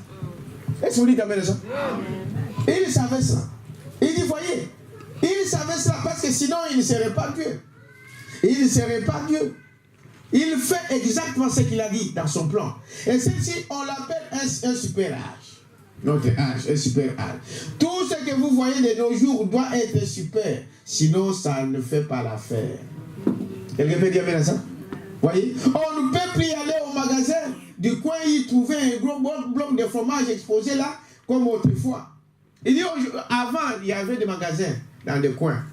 Est-ce que vous dites amen à ça? Amen. Il savait ça. Il dit, voyez, il savait ça parce que sinon il ne serait pas Dieu. Il ne serait pas Dieu. Il fait exactement ce qu'il a dit dans son plan. Et celle-ci, on l'appelle un super âge. Notre âge, un super âge. Tout ce que vous voyez de nos jours doit être super. Sinon, ça ne fait pas l'affaire. Quelqu'un peut dire bien ça? Voyez? On ne peut plus aller au magasin du coin y trouver un gros bloc de fromage exposé là, comme autrefois. Il dit, avant, il y avait des magasins dans des coins.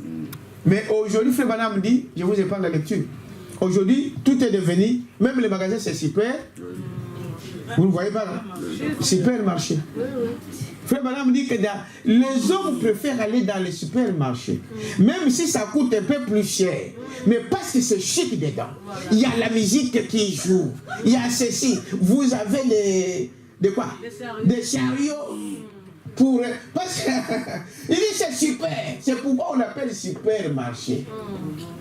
Mais aujourd'hui, Frère Branham me dit, je vous épargne la lecture. Aujourd'hui, tout est devenu, même les magasins, c'est super. Vous ne voyez pas là? Supermarché. Frère Branham dit que les hommes préfèrent aller dans les supermarchés, même si ça coûte un peu plus cher, mais parce que c'est chic dedans. Il y a la musique qui joue, il y a ceci. Vous avez des chariots. Parce que il dit c'est super. C'est pourquoi on appelle supermarché.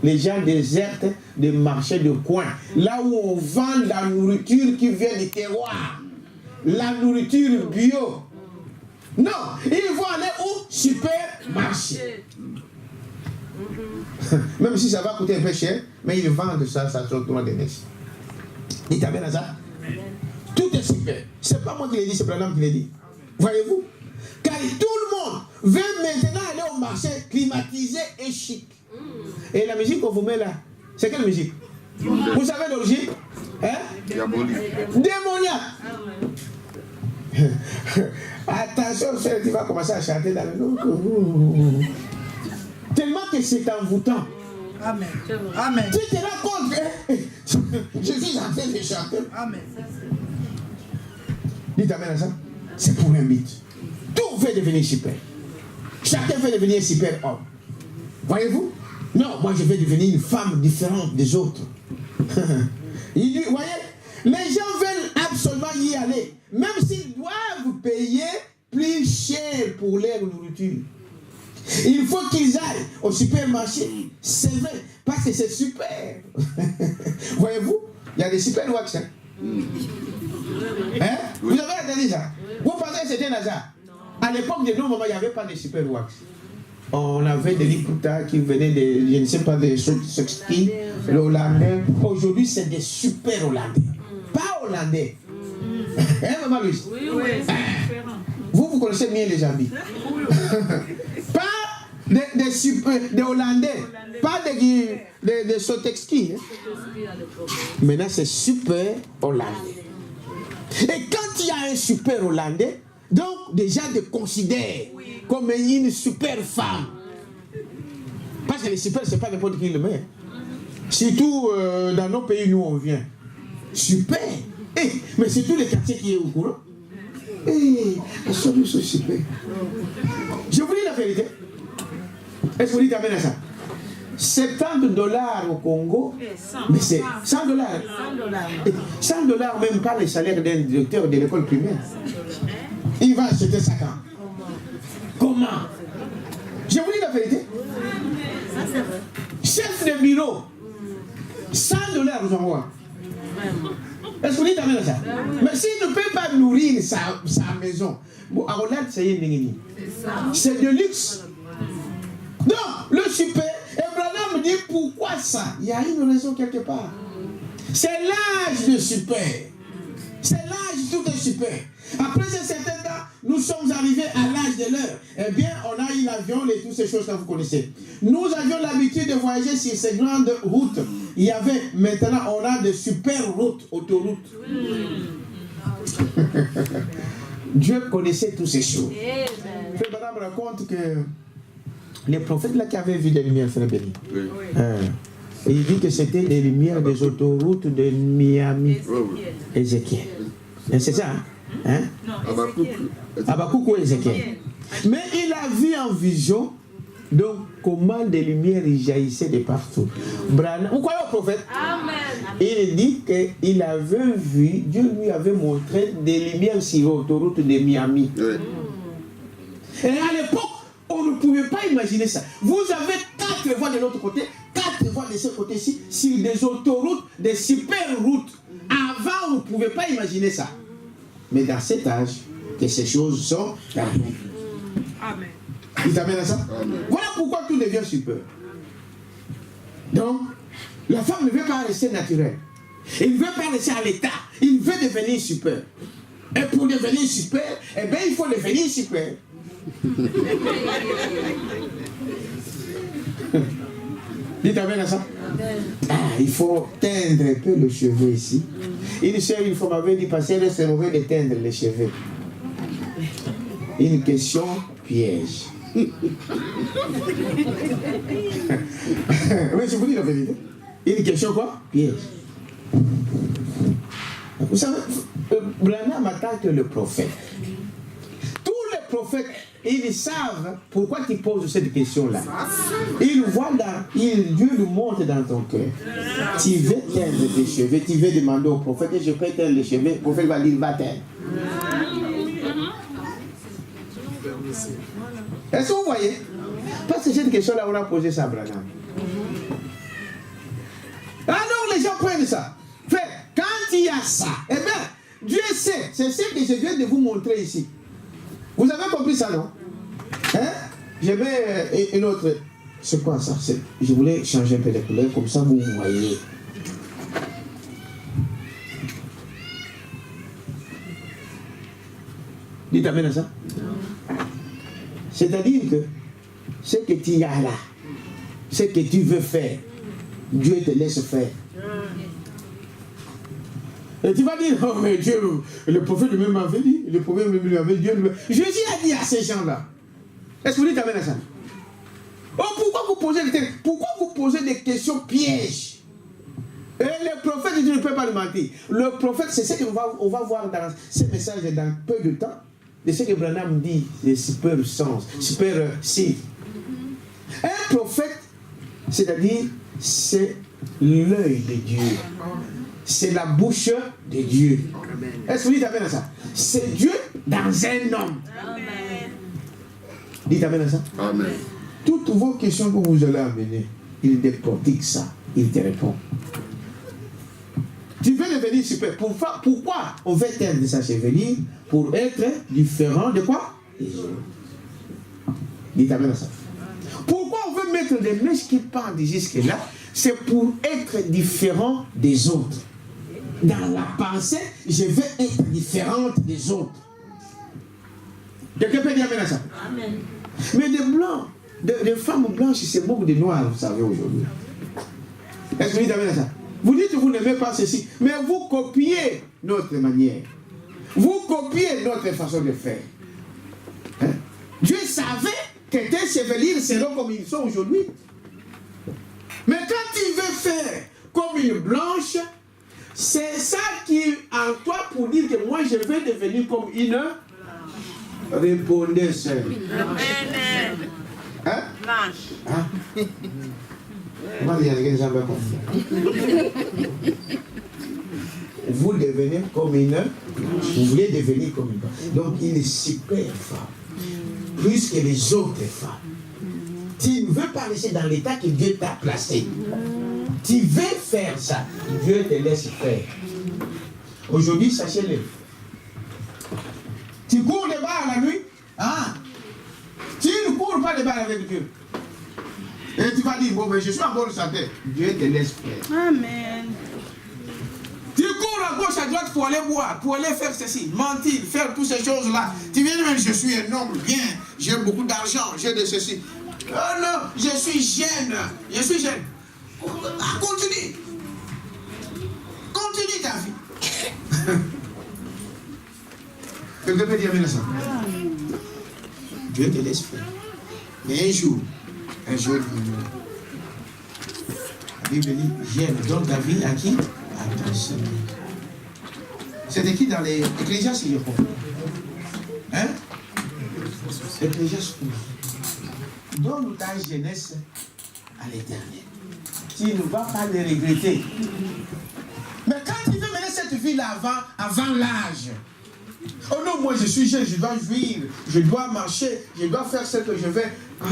Les gens désertent des marchés de coin, là où on vend la nourriture qui vient du terroir, la nourriture bio. Non, ils vont aller où? Supermarché. Même si ça va coûter un peu cher, mais ils vendent ça sur le des nez. Il t'a bien à ça? Tout est super. C'est pas moi qui l'ai dit, c'est Branham qui l'a dit. Voyez-vous? Car tout le monde veut maintenant aller au marché climatisé et chic. Et la musique qu'on vous met là, c'est quelle musique? Vous savez l'origine? Hein? Démoniaque. Attention, tu vas commencer à chanter dans le... Tellement que c'est envoûtant. Amen. Amen. Tu te rends compte, hein? Je suis en train de chanter. Amen. Dites amen à ça. C'est pour un but. Tout veut devenir super. Chacun veut devenir super homme. Voyez-vous? Non, moi je vais devenir une femme différente des autres. Il dit, voyez, les gens veulent absolument y aller, même s'ils doivent payer plus cher pour leur nourriture. Il faut qu'ils aillent au supermarché. C'est vrai, parce que c'est super. Voyez-vous? Il y a des super wax. Hein? Hein? Vous avez entendu ça? Vous pensez que c'était un hasard? À l'époque de nos mamans, il n'y avait pas de super wax. On avait des Liputa qui venaient de, je ne sais pas, de Soxki, le Hollandais. Aujourd'hui, c'est des super Hollandais. Pas Hollandais. Hein, maman Louise? Oui, c'est différent. Vous connaissez bien les habits. Pas des Hollandais. Pas de Sotexki. Hein. Maintenant, c'est super Hollandais. Et quand il y a un super Hollandais, donc déjà te considère comme une super femme. Parce que les super, c'est pas n'importe qui le met. Surtout dans nos pays où on vient. Super. Mais c'est tous les quartiers qui est au courant. C'est super. Je vous dis la vérité. Est-ce que vous dites amen à ça? $70 au Congo, mais c'est $100. $100 même pas le salaire d'un directeur de l'école primaire. Il va acheter ça quand? Comment? Je vous dis la vérité. Chef de bureau, $100 vous envoie. Est-ce que vous dites amen à ça? Mais s'il ne peut pas nourrir sa maison, bon, à Hollande, c'est de luxe. Donc, le super, Abraham me dit pourquoi ça? Il y a une raison quelque part. C'est l'âge de super. C'est l'âge, tout est super. Après un certain temps, nous sommes arrivés à l'âge de l'heure. Eh bien, on a eu l'avion et toutes ces choses que vous connaissez. Nous avions l'habitude de voyager sur ces grandes routes. Il y avait, maintenant, on a de super routes, autoroutes. Dieu connaissait toutes ces choses. Frère Branham raconte que les prophètes là qui avaient vu des lumières, frère Béni. Il dit que c'était des lumières des autoroutes de Miami. Ézéchiel. C'est ça, hein? Habakkuk ou Ézéchiel. Mais il a vu en vision, donc, comment des lumières jaillissaient de partout. Vous croyez au prophète? Amen. Il dit qu'il avait vu, Dieu lui avait montré des lumières sur l'autoroute de Miami. Et à l'époque, on ne pouvait pas imaginer ça. Vous avez 4 voies de l'autre côté, 4 voies de ce côté-ci, sur des autoroutes, des super routes. Avant, on ne pouvait pas imaginer ça. Mais dans cet âge, que ces choses sont perdues. Amen. Il t'amène à ça? Voilà pourquoi tout devient super. Donc, la femme ne veut pas rester naturelle. Elle ne veut pas rester à l'état. Il veut devenir super. Et pour devenir super, eh bien, il faut devenir super. Dites amen à ça. Il faut teindre un peu le cheveu ici. Une fois m'avait dit, parce qu'elle c'est mauvais de teindre les cheveux. Une question piège. Oui, je vous dis la vérité. Une question quoi? Piège. Vous savez, Branham attaque le prophète. Tous les prophètes, ils savent pourquoi tu poses cette question-là. Ils voient là, Dieu nous montre dans ton cœur. Tu veux teindre tes cheveux, tu veux demander au prophète, je peux teindre les cheveux. Le prophète va dire, va teindre. Est-ce que vous voyez? Parce que cette question-là, on a posé ça à Branham. Alors les gens prennent ça. Quand il y a ça, eh bien, Dieu sait, c'est ce que je viens de vous montrer ici. Vous avez compris ça, non? Hein? Je mets une autre. C'est quoi ça? Je voulais changer un peu de couleur, comme ça vous voyez. Dites amen à ça. C'est-à-dire que ce que tu as là, ce que tu veux faire, Dieu te laisse faire. Et tu vas dire, oh mais Dieu, le prophète lui-même m'avait dit, le prophète lui-même m'avait dit, Dieu lui-même. Jésus a dit à ces gens-là. Est-ce que vous dites amen à ça? Oh, pourquoi vous posez des questions pièges? Et le prophète, Dieu ne peut pas le mentir. Le prophète, c'est ce qu'on va voir dans ce message dans peu de temps. De ce que Branham dit, c'est super sens, super si. Un prophète, c'est-à-dire, c'est l'œil de Dieu. C'est la bouche de Dieu. Est-ce que vous dites amen à ça? C'est Dieu dans un homme. Amen. Dites amen à ça? Amen. Toutes vos questions que vous allez amener, il décortique ça, il te répond. Tu veux devenir super. Pourquoi on veut teindre sa chevelure? Pour être différent de quoi? Des autres. Dites amen à ça. Pourquoi on veut mettre des mèches qui partent jusque-là? C'est pour être différent des autres. Dans la pensée, je veux être différente des autres. Quelqu'un peut dire amen à ça? Amen. Mais des blancs, des femmes blanches, c'est beaucoup de noirs, vous savez, aujourd'hui. Est-ce que vous dites amen à ça? Vous dites que vous n'aimez pas ceci, mais vous copiez notre manière. Vous copiez notre façon de faire. Hein? Dieu savait que tes chevelures seront comme ils sont aujourd'hui. Mais quand tu veux faire comme une blanche, c'est ça qui est en toi pour dire que moi je vais devenir comme une. Répondez seul. Hein? Blanche. Hein? Vous devenez comme une. Vous voulez devenir comme une femme. Donc une super femme. Plus que les autres femmes. Tu ne veux pas rester dans l'état que Dieu t'a placé. Tu veux faire ça. Dieu te laisse faire. Aujourd'hui, sachez-le. Tu cours de bas la nuit. Ah. Tu ne cours pas de bas avec Dieu. Et tu vas dire, bon, mais je suis en bonne santé. Dieu te laisse faire. Amen. Tu cours à gauche, à droite pour aller boire, pour aller faire ceci, mentir, faire toutes ces choses-là. Tu viens de dire, je suis un homme bien, j'ai beaucoup d'argent, j'ai de ceci. Oh non, je suis jeune. Je suis jeune. Continue. Continue ta vie. Quelqu'un peut dire ça? Dieu te laisse faire. Mais un jour, la Bible dit, j'aime, donne ta vie à qui? À ton Seigneur. C'est écrit dans les Ecclésiastes, je crois. Hein? Ecclésiastes. Donne ta jeunesse à l'Éternel. Tu ne vas pas le regretter. Mais quand tu veux mener cette vie-là avant l'âge, oh non, moi je suis jeune, je dois vivre, je dois marcher, je dois faire ce que je veux. Ah.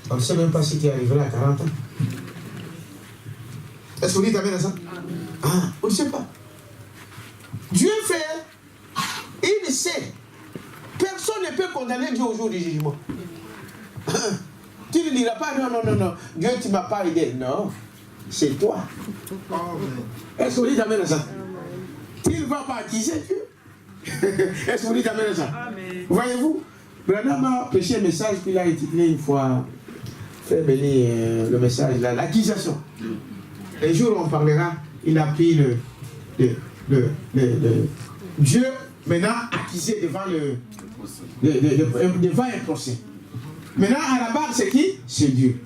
On ne sait même pas si tu arriveras à 40 ans. Est-ce que vous dites amen à ça? Ah, on ne sait pas. Dieu fait, il sait. Personne ne peut condamner Dieu au jour du jugement. Tu ne diras pas, non, Dieu, tu ne m'as pas aidé. Non. c'est toi. Est-ce que vous dites amen à ça? Il ne va pas acquiser Dieu. Est-ce que vous dites amen à ça? Voyez-vous, Branham a prêché un message qu'il a intitulé une fois, fait venir le message là, l'accusation. Un jour on parlera, il a pris le Dieu maintenant accusé devant un procès. Maintenant à la barre c'est qui? C'est Dieu.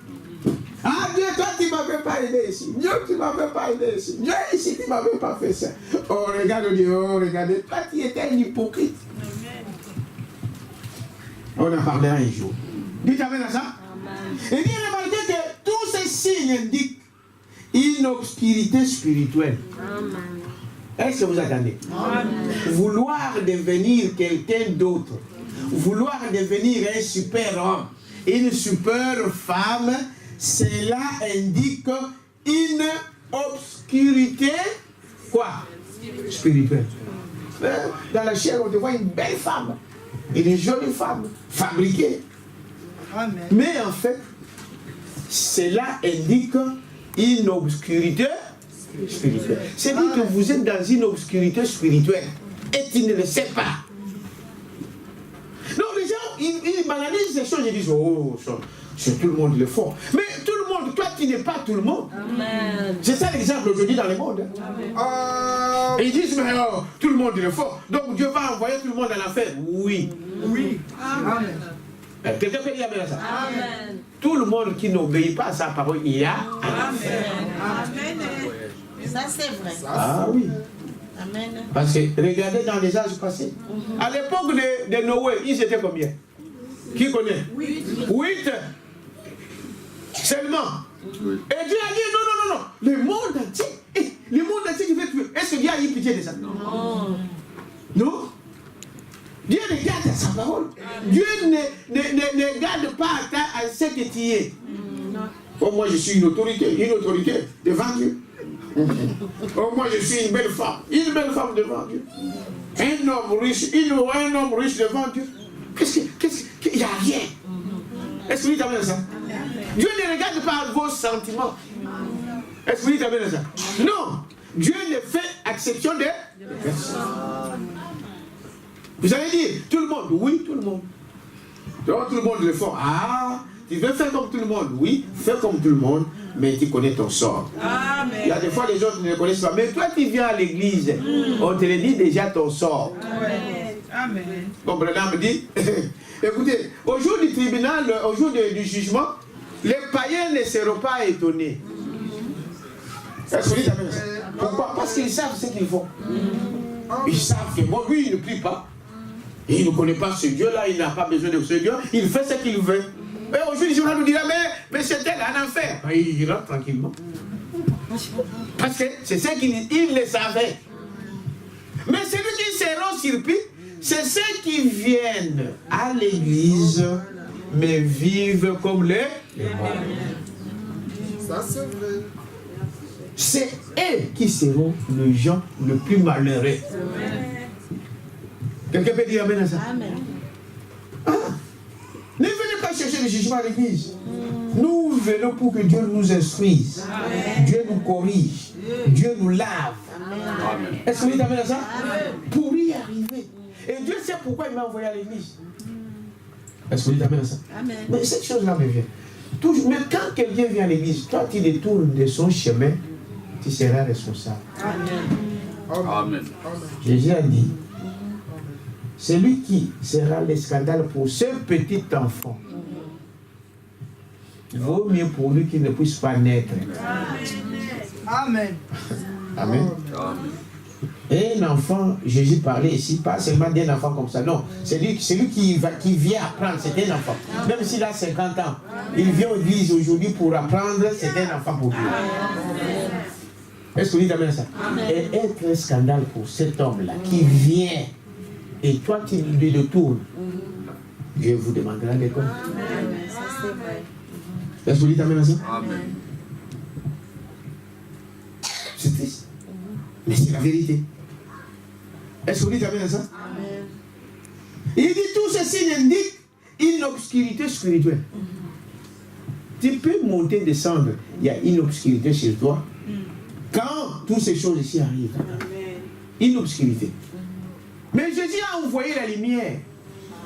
Ah Dieu, toi tu ne m'avais pas aidé ici. Dieu, tu ne m'avais pas aidé ici. Dieu, ici tu ne m'avais pas fait ça. Oh regarde Dieu, oh regardez, toi tu étais un hypocrite. On en parlera un jour. Dites amen à ça. Et bien remarquez que tous ces signes indiquent une obscurité spirituelle. Amen. Est-ce que vous attendez? Amen. Vouloir devenir quelqu'un d'autre, vouloir devenir un super homme, une super femme, cela indique une obscurité, quoi? Spirituelle. Dans la chair, on te voit une belle femme, une jolie femme, fabriquée. Amen. Mais en fait, cela indique une obscurité spirituelle. C'est-à-dire que vous êtes dans une obscurité spirituelle et tu ne le sais pas. Non, les gens, ils banalisent ces choses et disent, oh, c'est tout le monde le font. Mais tout le monde, toi tu n'es pas tout le monde. Amen. C'est ça l'exemple aujourd'hui dans le monde. Et ils disent, mais oh, tout le monde le fait. Donc Dieu va envoyer tout le monde à l'enfer. Oui. Oui. Amen. Quelqu'un peut dire amen à ça? Amen. Tout le monde qui n'obéit pas à sa parole, il y a amen. Amen. Ça c'est vrai. Ah oui. Amen. Parce que regardez dans les âges passés. À l'époque de Noé, ils étaient combien? Qui connaît? 8. Seulement. Et Dieu a dit non. Le monde entier. Le monde entier qui fait tuer. Est-ce que Dieu a eu pitié de ça? Non. Dieu ne garde sa parole. Dieu ne garde pas à ce que tu es. Oh, moi je suis une autorité devant Dieu. Oh, moi je suis une belle femme devant Dieu. Un homme riche devant Dieu. Il n'y a rien. Est-ce que vous dites amen à ça? Dieu ne regarde pas vos sentiments. Est-ce que vous dites amen à ça? Non. Dieu ne fait exception de personne. Vous allez dire, tout le monde? Oui, tout le monde. Donc tout le monde le fait. Ah, tu veux faire comme tout le monde? Oui, fais comme tout le monde, mais tu connais ton sort. Amen. Il y a des fois les autres ne le connaissent pas. Mais toi tu viens à l'église, on te le dit déjà ton sort. Amen. Comme Branham dit, écoutez, au jour du tribunal, au jour du jugement, les païens ne seront pas étonnés. Est-ce que vous dites amen? Pourquoi? Parce qu'ils savent ce qu'ils font. Ils savent que moi, lui, il ne prie pas. Et il ne connaît pas ce Dieu-là, il n'a pas besoin de ce Dieu, il fait ce qu'il veut. Et aujourd'hui, je nous dira, mais c'est elle en enfer. Il rentre tranquillement. Parce que c'est ce qu'il le savait. Mais celui qui sera surpris, c'est ceux qui viennent à l'église, mais vivent comme les morts. Ça, c'est vrai. C'est eux qui seront les gens les plus malheureux. Quelqu'un peut dire amen à ça? Amen. Ah. Ne venez pas chercher le jugement à l'église. Nous venons pour que Dieu nous instruise. Amen. Dieu nous corrige. Dieu nous lave. Est-ce que vous dites amen à ça? Amen. Pour y arriver. Et Dieu sait pourquoi il m'a envoyé à l'église. Est-ce que vous dites amen à ça? Amen. Mais cette chose-là me vient. Toujours, mais quand quelqu'un vient à l'église, toi tu détournes de son chemin, tu seras responsable. Amen. Amen. Jésus a dit, celui qui sera le scandale pour ce petit enfant, vaut mieux pour lui qu'il ne puisse pas naître. Amen. Amen. Et un enfant, Jésus parlait ici, pas seulement d'un enfant comme ça, non. Celui qui vient apprendre, c'est un enfant. Même s'il a 50 ans, il vient à l'église aujourd'hui pour apprendre, c'est un enfant pour lui. Est-ce que vous dites amen à ça? Et être un scandale pour cet homme-là qui vient et toi tu lui détournes, Dieu vous demandera des comptes. Est-ce que vous dites amen à ça? Amen. C'est triste, mais c'est la vérité. Est-ce que vous dites amen à ça? Amen. Il dit tout ceci indique une obscurité spirituelle. tu peux monter, descendre. Il y a une obscurité chez toi. Quand toutes ces choses ici arrivent. Une obscurité. Mais Jésus a envoyé la lumière.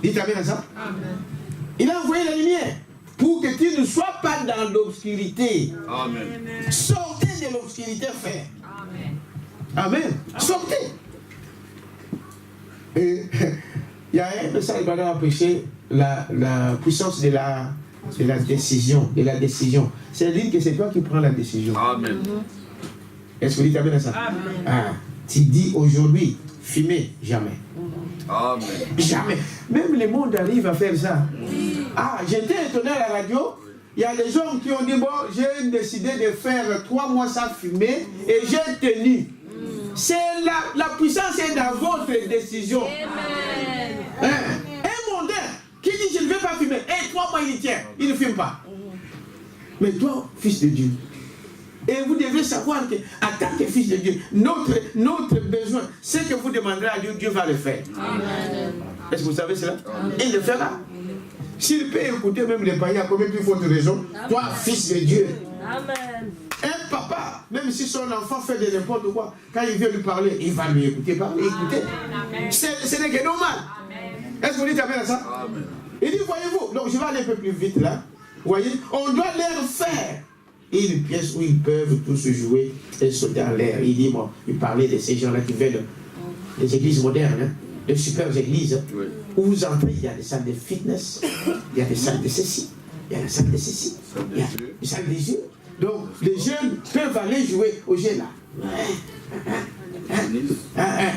Dites amen à ça. Amen. Il a envoyé la lumière pour que tu ne sois pas dans l'obscurité. Amen. Sortez de l'obscurité, frère. Amen. Amen. Sortez. Et il y a un message qui a prêché la puissance de la décision. C'est-à-dire que c'est toi qui prends la décision. Amen. Est-ce que vous dites amen à ça? Amen. Ah, tu dis aujourd'hui, fumer, jamais. Amen. Jamais. Même le monde arrive à faire ça. Ah, j'étais étonné à la radio. Il y a des hommes qui ont dit, bon, j'ai décidé de faire 3 mois sans fumer et j'ai tenu. C'est la puissance est dans votre décision. Amen. Un mondain qui dit, je ne vais pas fumer. Et 3 mois, il y tient. Il ne fume pas. Mais toi, fils de Dieu, et vous devez savoir qu'en tant que fils de Dieu, notre besoin, ce que vous demanderez à Dieu, Dieu va le faire. Amen. Est-ce que vous savez cela? Il le fera. S'il peut écouter même les païens, combien plus forte raison? Toi, fils de Dieu. Amen. Un papa, même si son enfant fait de n'importe quoi, quand il vient lui parler, il va lui écouter, parler, écouter. Ce n'est que normal. Est-ce que vous dites amen à ça? Amen. Il dit, voyez-vous, donc je vais aller un peu plus vite là. Vous voyez, on doit leur faire une pièce où ils peuvent tous se jouer et sauter en l'air. Il dit, bon, il parlait de ces gens-là qui viennent des églises modernes, hein, de super églises, oui. Où vous entrez, il y a des salles de fitness, il y a des salles de ceci, il y a la salle de ceci, il y a des salles des jeux. Donc, les jeunes peuvent aller jouer au jeu là.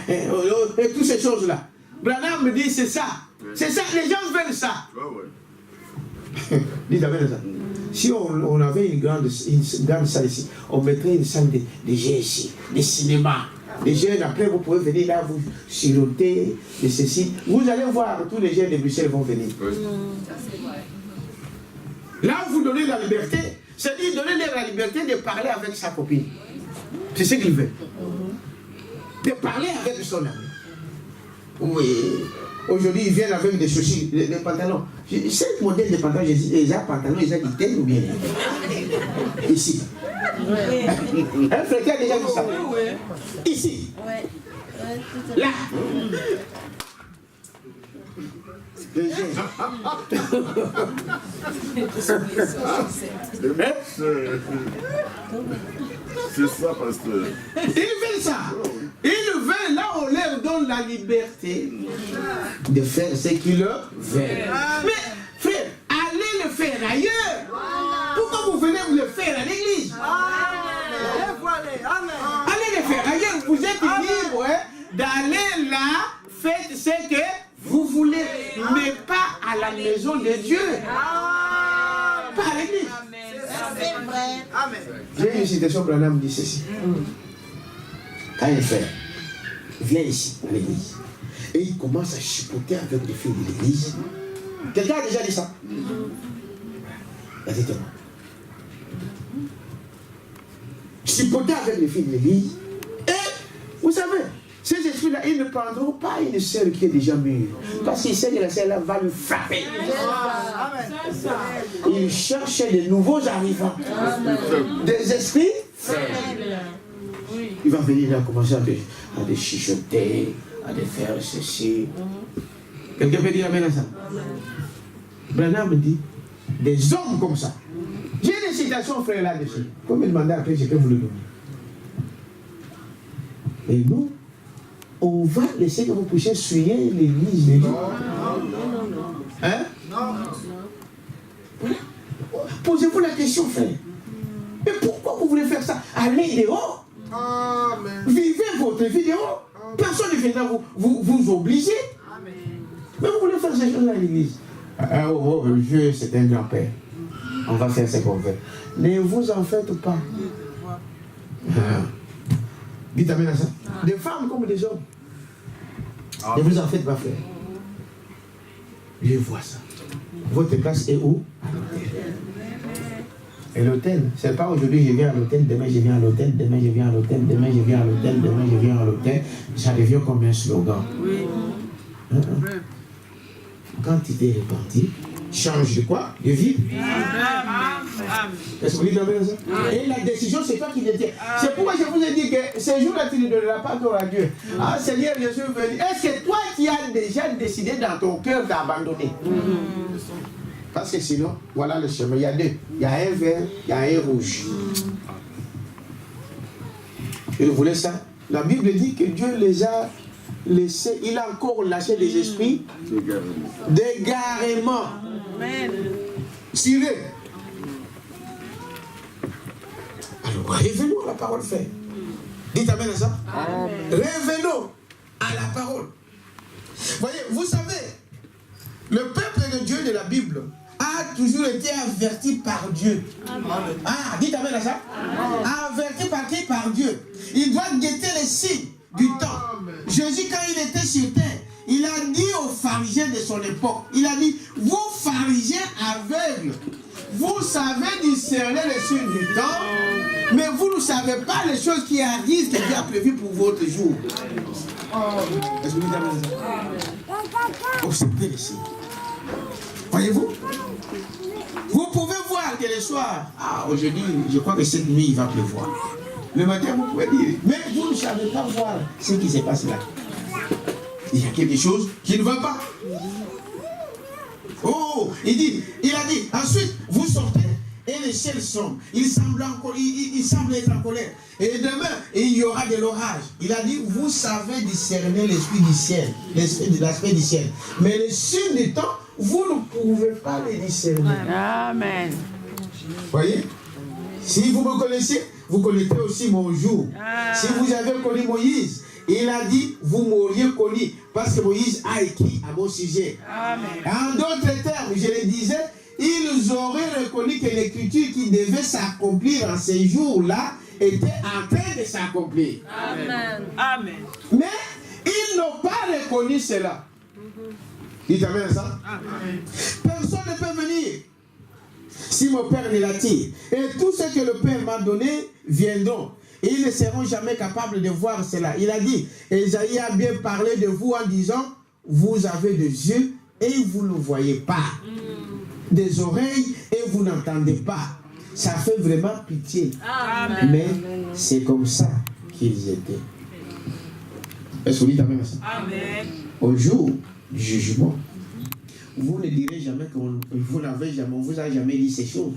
Et toutes ces choses-là. Branham me dit, c'est ça. C'est ça, les gens veulent ça. Dites amen à ça. Si on avait une grande salle ici, on mettrait une salle de jeux ici, des cinémas. Les jeunes, après, vous pouvez venir là, vous siroter, de ceci. Vous allez voir, tous les jeunes de Bruxelles vont venir. Là, vous donnez la liberté, c'est-à-dire donner la liberté de parler avec sa copine. C'est ce qu'il veut. De parler avec son ami. Oui. Aujourd'hui, ils viennent avec des chaussures, des pantalons. C'est le modèle de pantalons, j'ai dit, les pantalons, ils ont quitté ou bien? Ici. Un frère qui a déjà vu ça. Ici. Là. C'est ça, pasteur. Ils veulent ça. Ils veulent, là, on leur donne la liberté de faire ce qu'ils veulent. Mais, frère, allez le faire ailleurs. Pourquoi vous venez vous le faire à l'église? Allez le faire ailleurs. Vous êtes libre hein, d'aller là, faites ce que vous voulez, mais pas à la maison de Dieu. Pas à l'église. C'est vrai. Amen. J'ai une citation, Branham dit ceci. Quand il fait, viens ici, à l'église, et il commence à chipoter avec les filles de l'église. Quelqu'un a déjà dit ça? Dites-moi. Chipoter avec les filles de l'église. Et, vous savez, ces esprits-là, ils ne prendront pas une sœur qui est déjà mûre. Parce qu'ils savent que la sœur-là va lui frapper. Ils cherchent de nouveaux arrivants. Des esprits faibles. Il va venir là commencer à des chichoter, à des faire ceci. Quelqu'un peut dire amen à ça? Branham me dit, des hommes comme ça. J'ai des citations, frère, là-dessus. Comme il demandait après, je peux vous le donner. Et nous, on va laisser que vous puissiez souiller l'église. Hein? Voilà. Posez-vous la question, frère. Mais pourquoi vous voulez faire ça? Allez dehors. Amen. Vivez votre vie dehors. Personne ne viendra vous obliger. Amen. Mais vous voulez faire ces choses-là à l'église. Dieu, c'est un grand-père. On va faire ce qu'on veut. Ne vous en faites pas. Dites amen à ça. Des femmes comme des hommes. Ne vous en faites pas, frère. Je vois ça. Votre place est où? À l'hôtel. Et l'hôtel, c'est pas aujourd'hui je viens à l'hôtel, demain je viens à l'hôtel, demain je viens à l'hôtel, demain je viens à l'hôtel, demain je viens à l'hôtel. Ça devient comme un slogan. Quand tu t'es repenti, change de quoi? De vie. Est-ce que vous dites amen à ça? Et la décision, c'est toi qui le tiens. C'est pourquoi je vous ai dit que ce jour-là, tu ne donneras pas gloire à Dieu. Ah Seigneur, je suis venu. Est-ce que toi qui as déjà décidé dans ton cœur d'abandonner? Parce que sinon, voilà le chemin. Il y a deux. Il y a un vert, il y a un rouge. Et vous voulez ça? La Bible dit que Dieu les a laissés. Il a encore lâché des esprits d'égarement. Tirés. Alors, revenons à la parole faite. Dites amen à ça. Amen. Revenons à la parole. Voyez, vous savez, le peuple de Dieu de la Bible a toujours été averti par Dieu. Amen. Ah, dites amen à ça. Amen. Averti par qui? Par Dieu. Il doit guetter les signes du temps. Jésus, quand il était sur terre, il a dit aux pharisiens de son époque, il a dit, vous pharisiens aveugles, vous savez discerner les signes du temps, mais vous ne savez pas les choses qui arrivent, que Dieu a prévues pour votre jour. Est-ce que vous dites ça? Observez les signes. Voyez-vous? Vous pouvez voir que le soir, aujourd'hui, je crois que cette nuit, il va pleuvoir. Le matin, vous pouvez dire, mais vous ne savez pas voir ce qui se passe là. Il y a quelque chose qui ne va pas. Oh, il a dit, ensuite, vous sortez et les ciels sombre. Il semble être en colère. Et demain, il y aura de l'orage. Il a dit, vous savez discerner l'esprit du ciel, l'aspect du ciel. Mais les signes du temps, vous ne pouvez pas les discerner. Amen. Voyez? Si vous me connaissez, vous connaissez aussi mon jour. Si vous avez connu Moïse, il a dit, vous m'auriez connu, parce que Moïse a écrit à mon sujet. Amen. En d'autres termes, je le disais, ils auraient reconnu que l'écriture qui devait s'accomplir en ces jours-là était en train de s'accomplir. Amen. Amen. Mais ils n'ont pas reconnu cela. Dites amen à ça. Amen. Personne ne peut venir si mon Père ne l'attire. Et tout ce que le Père m'a donné viendront. Et ils ne seront jamais capables de voir cela. Il a dit, Esaïe a bien parlé de vous en disant, vous avez des yeux et vous ne voyez pas. Des oreilles et vous n'entendez pas. Ça fait vraiment pitié. Amen. Mais c'est comme ça qu'ils étaient. Est-ce que vous dites amen à ça? Amen. Au jour du jugement, vous ne direz jamais que vous n'avez jamais, on vous a jamais dit ces choses.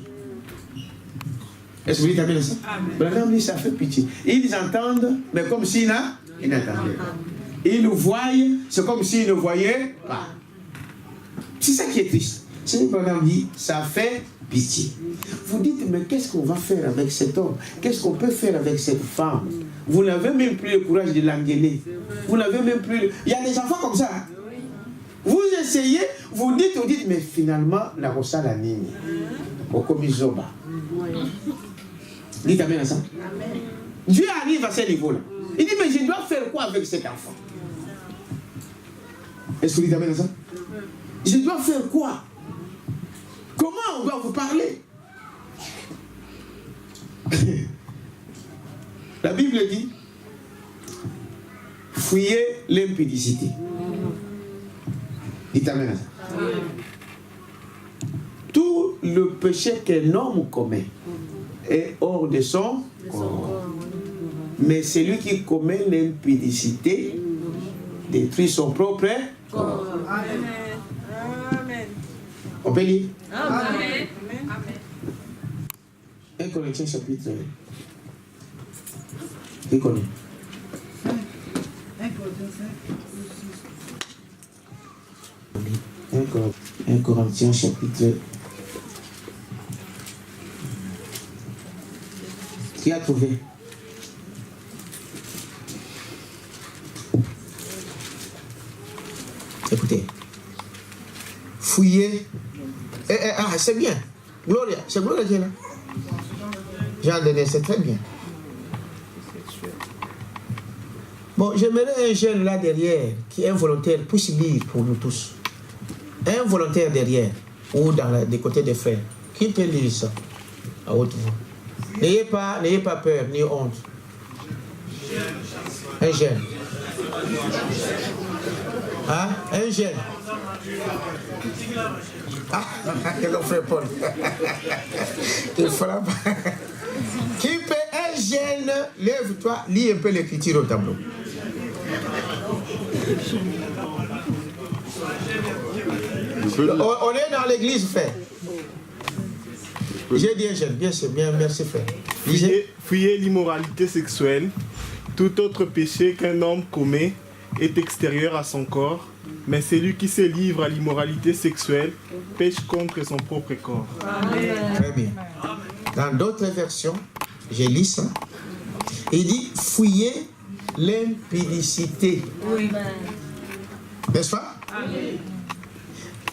Est-ce que vous dites amen à ça? Amen. Dit, ça fait pitié. Ils entendent, mais comme s'ils n'entendaient pas. Ils nous voient, c'est comme s'ils ne voyaient pas. C'est ça qui est triste. C'est Branham dit, ça fait pitié. Vous dites, mais qu'est-ce qu'on va faire avec cet homme? Qu'est-ce qu'on peut faire avec cette femme? Vous n'avez même plus le courage de l'engueuler. Vous n'avez même plus... Il y a des enfants comme ça. Vous essayez, vous dites, mais finalement, la rosa la nigne. Au comisoba. Dites amen à ça. Amen. Dieu arrive à ce niveau-là. Il dit, mais je dois faire quoi avec cet enfant? Est-ce que vous dites amen à ça? Je dois faire quoi? Comment on doit vous parler? La Bible dit, fuyez l'impudicité. Dites amen à ça. Amen. Tout le péché qu'un homme commet est hors de son corps. Mais celui qui commet l'impudicité détruit son propre corps. Amen. Amen. On peut lire? Amen. 1 Corinthiens chapitre 1. Qui connaît? 1 Corinthiens chapitre. Qui a trouvé? Écoutez. Fouillez. C'est bien. Gloria. C'est Gloria qui est là. Jean Denis, c'est très bien. Bon, j'aimerais un jeune là derrière, qui est un volontaire, puisse lire pour nous tous. Un volontaire derrière, ou des côtés des frères. Qui peut lire ça à haute voix? N'ayez pas peur, ni honte. Un jeune. Hein? Un jeune. Ah, le frère Paul. Il frappe. Qui peut un jeune, lève-toi, lis un peu l'écriture au tableau. On est dans l'église, frère. J'ai dit un jeune, bien sûr, bien, merci frère. Fuyez l'immoralité sexuelle. Tout autre péché qu'un homme commet est extérieur à son corps, mais celui qui se livre à l'immoralité sexuelle pêche contre son propre corps. Amen. Très bien. Dans d'autres versions, j'ai lu ça. Il dit fuyez l'impudicité. Oui. N'est-ce pas? Amen.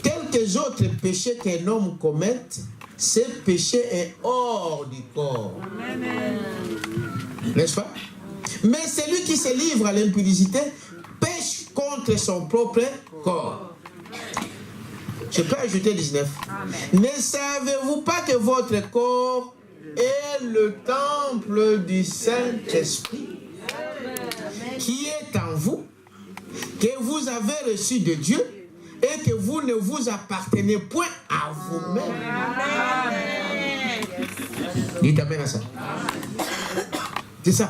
Quelques autres péchés qu'un homme commette, ce péché est hors du corps. Amen. N'est-ce pas? Mais celui qui se livre à l'impudicité pêche contre son propre corps. Je peux ajouter 19. Amen. Ne savez-vous pas que votre corps est le temple du Saint-Esprit qui est en vous, que vous avez reçu de Dieu et que vous ne vous appartenez point à vous-même? Dites amen à ça. C'est ça.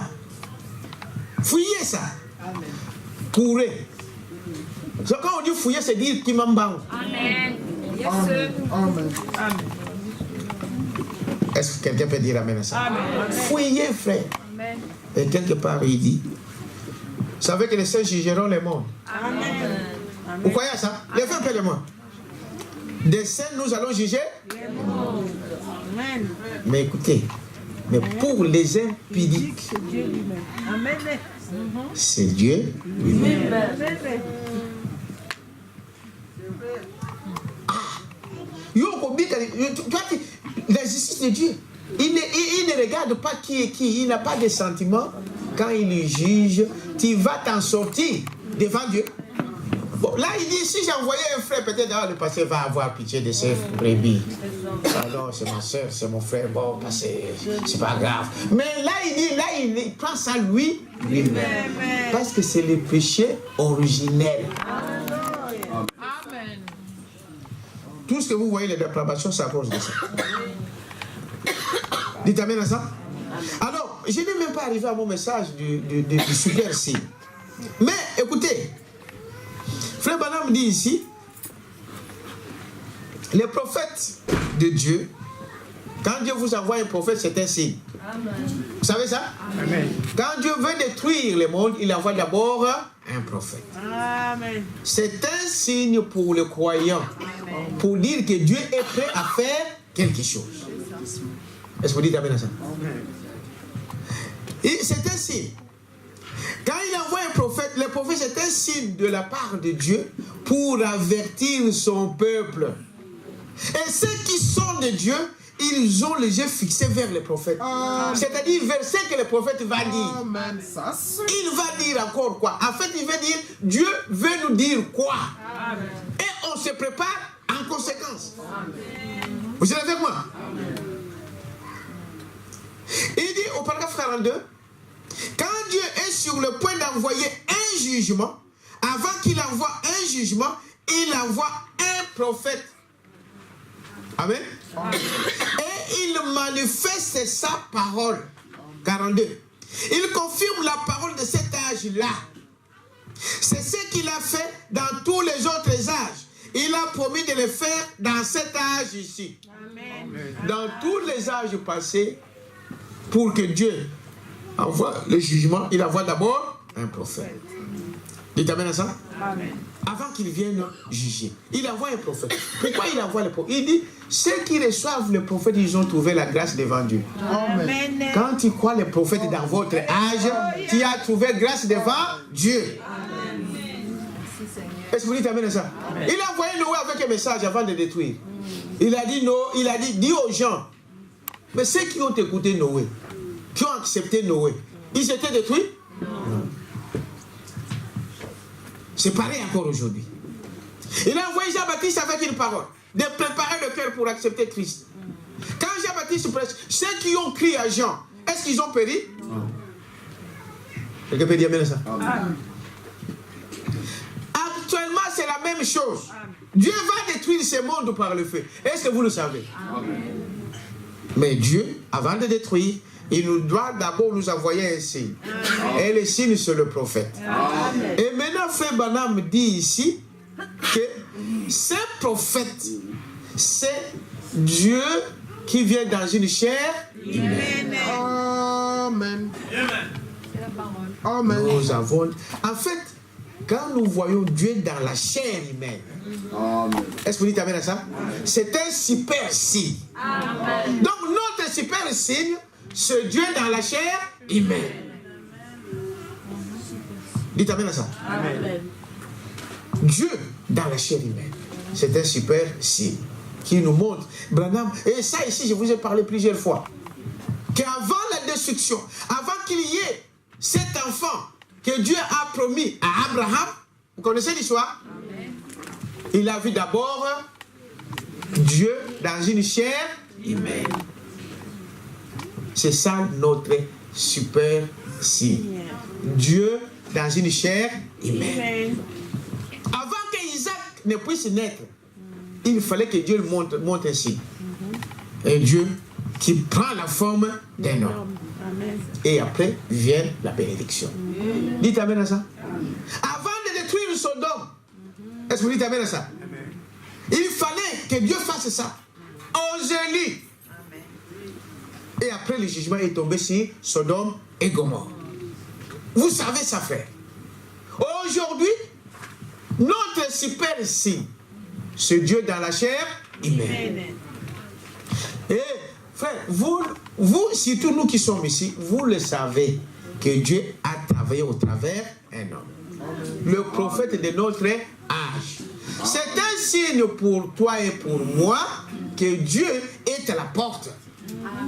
Fouillez ça. Courez. Quand on dit fouiller, c'est dire qui m'embang. Amen. Amen. Est-ce que quelqu'un peut dire amen à ça? Amen. Fouillez, frère. Amen. Et quelque part, il dit, vous savez que les saints jugeront les mondes. Amen. Vous croyez à ça? Levez un peu les mains. Des saints, nous allons juger les mondes. Amen. Mais écoutez, mais pour les impudiques, c'est Dieu lui-même. Amen. C'est Dieu lui-même. La justice de Dieu, il ne regarde pas qui est qui, il n'a pas de sentiments. Quand il juge, tu vas t'en sortir devant Dieu. Bon, là, il dit, si j'envoyais un frère, peut-être le pasteur va avoir pitié de ses brebis. Alors, c'est ma soeur, c'est mon frère, bon, c'est pas grave. Mais là, il prend ça lui-même. Parce que c'est le péché originel. Amen. Tout ce que vous voyez, les dépravations, c'est à cause de ça. Dites amen à ça. Alors, je n'ai même pas arrivé à mon message du super signe. Mais, écoutez, Frère Branham dit ici, les prophètes de Dieu, quand Dieu vous envoie un prophète, c'est un signe. Amen. Vous savez ça? Amen. Quand Dieu veut détruire le monde, il envoie d'abord un prophète. Amen. C'est un signe pour le croyant, pour dire que Dieu est prêt à faire quelque chose. Est-ce que vous dites amen à ça? Amen. Et c'est un signe. Quand il envoie un prophète, le prophète c'est un signe de la part de Dieu pour avertir son peuple. Et ceux qui sont de Dieu, ils ont les yeux fixés vers le prophète. C'est-à-dire vers ce que le prophète va dire. Amen. Il va dire encore quoi? En fait, il va dire, Dieu veut nous dire quoi? Amen. Et on se prépare en conséquence. Amen. Vous êtes avec moi? Amen. Il dit au paragraphe 42, quand Dieu est sur le point d'envoyer un jugement, avant qu'il envoie un jugement, il envoie un prophète. Amen. Et il manifeste sa parole. 42. Il confirme la parole de cet âge-là. C'est ce qu'il a fait dans tous les autres âges. Il a promis de le faire dans cet âge ici. Amen. Dans tous les âges passés, pour que Dieu envoie le jugement, il envoie d'abord un prophète. Dites amen à ça? Amen. Avant qu'il vienne juger, il envoie un prophète. Pourquoi il envoie le prophète? Il dit, ceux qui reçoivent le prophète, ils ont trouvé la grâce devant Dieu. Amen. Quand tu crois le prophète dans votre âge, tu as trouvé grâce devant Dieu. Amen. Est-ce que vous dites amen à ça? Amen. Il a envoyé Noé avec un message avant de détruire. Il a dit, dis aux gens, mais ceux qui ont écouté Noé, qui ont accepté Noé, ils étaient détruits? Non. C'est pareil encore aujourd'hui. Il a envoyé Jean-Baptiste avec une parole, de préparer le cœur pour accepter Christ. Quand Jean-Baptiste prêche, ceux qui ont crié à Jean, est-ce qu'ils ont péri? Non. Quelqu'un peut dire amen à ça? Amen. Actuellement, c'est la même chose. Dieu va détruire ce monde par le feu. Est-ce que vous le savez? Mais Dieu, avant de détruire, il nous doit d'abord nous envoyer un signe. Et le signe, c'est le prophète. Et maintenant, Frère Branham dit ici que ce prophète, c'est Dieu qui vient dans une chair humaine. Amen. Amen. Nous avons... En fait, quand nous voyons Dieu dans la chair humaine, est-ce que vous dites amen à ça? C'est un super signe. Donc notre super signe, c'est Dieu dans la chair humaine. Dites amen à ça. Amen. Dieu dans la chair humaine, c'est un super signe qui nous montre. Branham, et ça ici, je vous ai parlé plusieurs fois, qu'avant la destruction, avant qu'il y ait cet enfant que Dieu a promis à Abraham, vous connaissez l'histoire? Il a vu d'abord Dieu dans une chair humaine. C'est ça notre super signe. Dieu dans une chair humaine. Avant qu'Isaac ne puisse naître, il fallait que Dieu montre un signe. Un Dieu qui prend la forme d'un homme. Et après vient la bénédiction. Dites amen à ça. Avant de détruire Sodome, est-ce que vous dites amen à ça? Il fallait que Dieu fasse ça. Angélique. Et après le jugement est tombé sur Sodome et Gomorrhe. Vous savez ça faire. Aujourd'hui, notre super signe, c'est Dieu dans la chair humaine. Et frère, vous, surtout nous qui sommes ici, vous le savez que Dieu a travaillé au travers un homme. Le prophète de notre âge. C'est un signe pour toi et pour moi que Dieu est à la porte.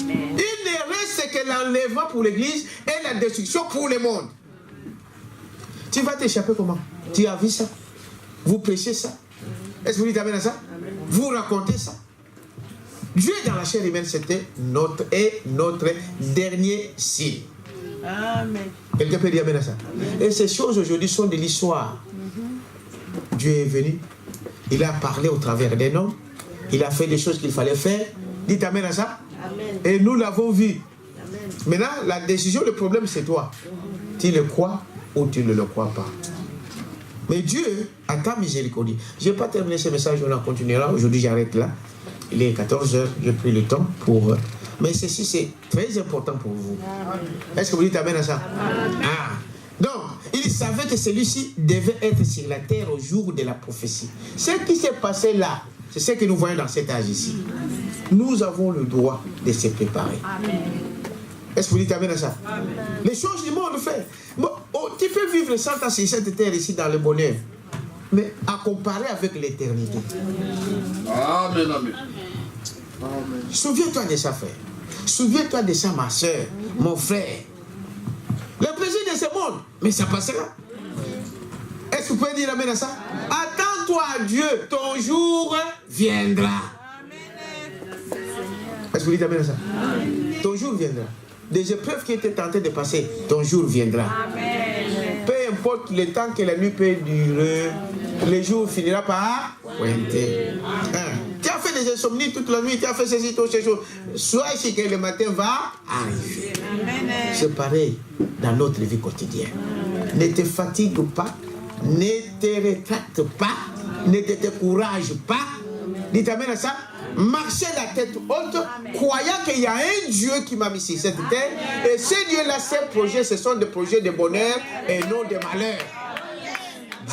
Il ne reste que l'enlèvement pour l'église et la destruction pour le monde. Tu vas t'échapper comment? Tu as vu ça? Vous prêchez ça? Est-ce que vous dites amen à ça? Vous racontez ça? Dieu dans la chair humaine, c'était notre dernier signe. Amen. Quelqu'un peut dire amen à ça? Et ces choses aujourd'hui sont de l'histoire. Dieu est venu, il a parlé au travers d'un homme, il a fait des choses qu'il fallait faire. Dites amen à ça? Amen. Et nous l'avons vu. Amen. Maintenant, la décision, le problème, c'est toi. Tu le crois ou tu ne le crois pas. Mais Dieu a ta miséricorde. Je n'ai pas terminé ce message, on en continuera. Aujourd'hui, j'arrête là. Il est 14h, j'ai pris le temps pour... Mais ceci, c'est très important pour vous. Est-ce que vous dites amen à ça? Amen. Ah. Donc, il savait que celui-ci devait être sur la terre au jour de la prophétie. Ce qui s'est passé là, c'est ce que nous voyons dans cet âge ici. Nous avons le droit de se préparer. Amen. Est-ce que vous dites amen à ça? Amen. Les choses du monde fait. Bon, tu peux vivre 100 ans sur cette terre ici dans le bonheur, mais à comparer avec l'éternité. Amen, amen. Souviens-toi de ça, frère. Souviens-toi de ça, ma soeur, mon frère. Le plaisir de ce monde, mais ça passera. Est-ce que vous pouvez dire amen à ça? Attends-toi à Dieu, ton jour viendra. Est-ce que vous dites amen à ça? Ton jour viendra. Des épreuves qui étaient tentées de passer, ton jour viendra. Amen. Peu importe le temps que la nuit peut durer, le jour finira par pointer. Tu as fait des insomnies toute la nuit, tu as fait ceci, toutes ces choses. Sois ici que le matin va arriver. C'est pareil dans notre vie quotidienne. Ne te fatigue pas, ne te rétracte pas, ne te décourage pas. Dites amen à ça. Marchez la tête haute, croyant qu'il y a un Dieu qui m'a mis sur cette terre. Et ce Dieu-là, ses projets, ce sont des projets de bonheur et non de malheur.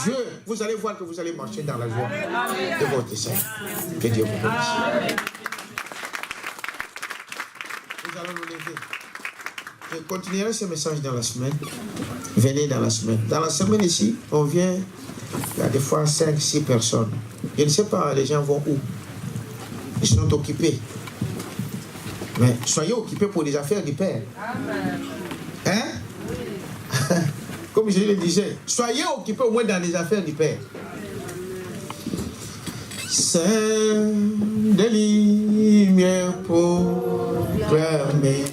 Dieu, vous allez voir que vous allez marcher dans la joie de votre Seigneur. Que Dieu vous bénisse. Nous allons nous lever. Je continuerai ce message dans la semaine. Venez dans la semaine. Dans la semaine ici, on vient, il y a des fois 5-6 personnes. Je ne sais pas, les gens vont où? Ils sont occupés. Mais soyez occupés pour les affaires du Père. Hein? Comme je le disais, soyez occupés au moins dans les affaires du Père. C'est des lumières pour clamer.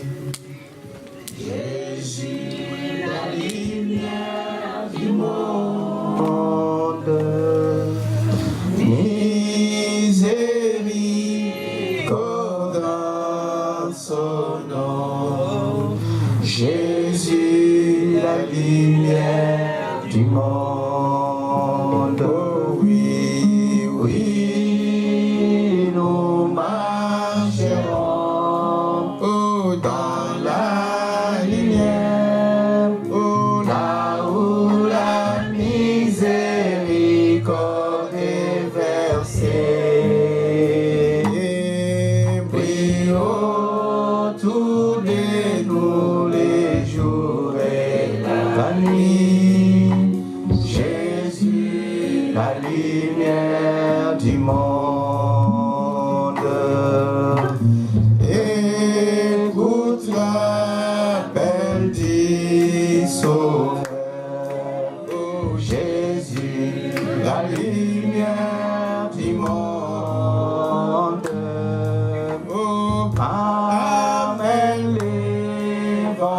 Jésus, la lumière du monde. la lumière du monde. Écoute l'appel du Sauveur, oh Jésus, la lumière du monde. Oh, amène l'évangile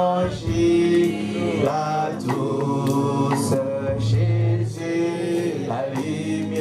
à tous, Jésus, la lumière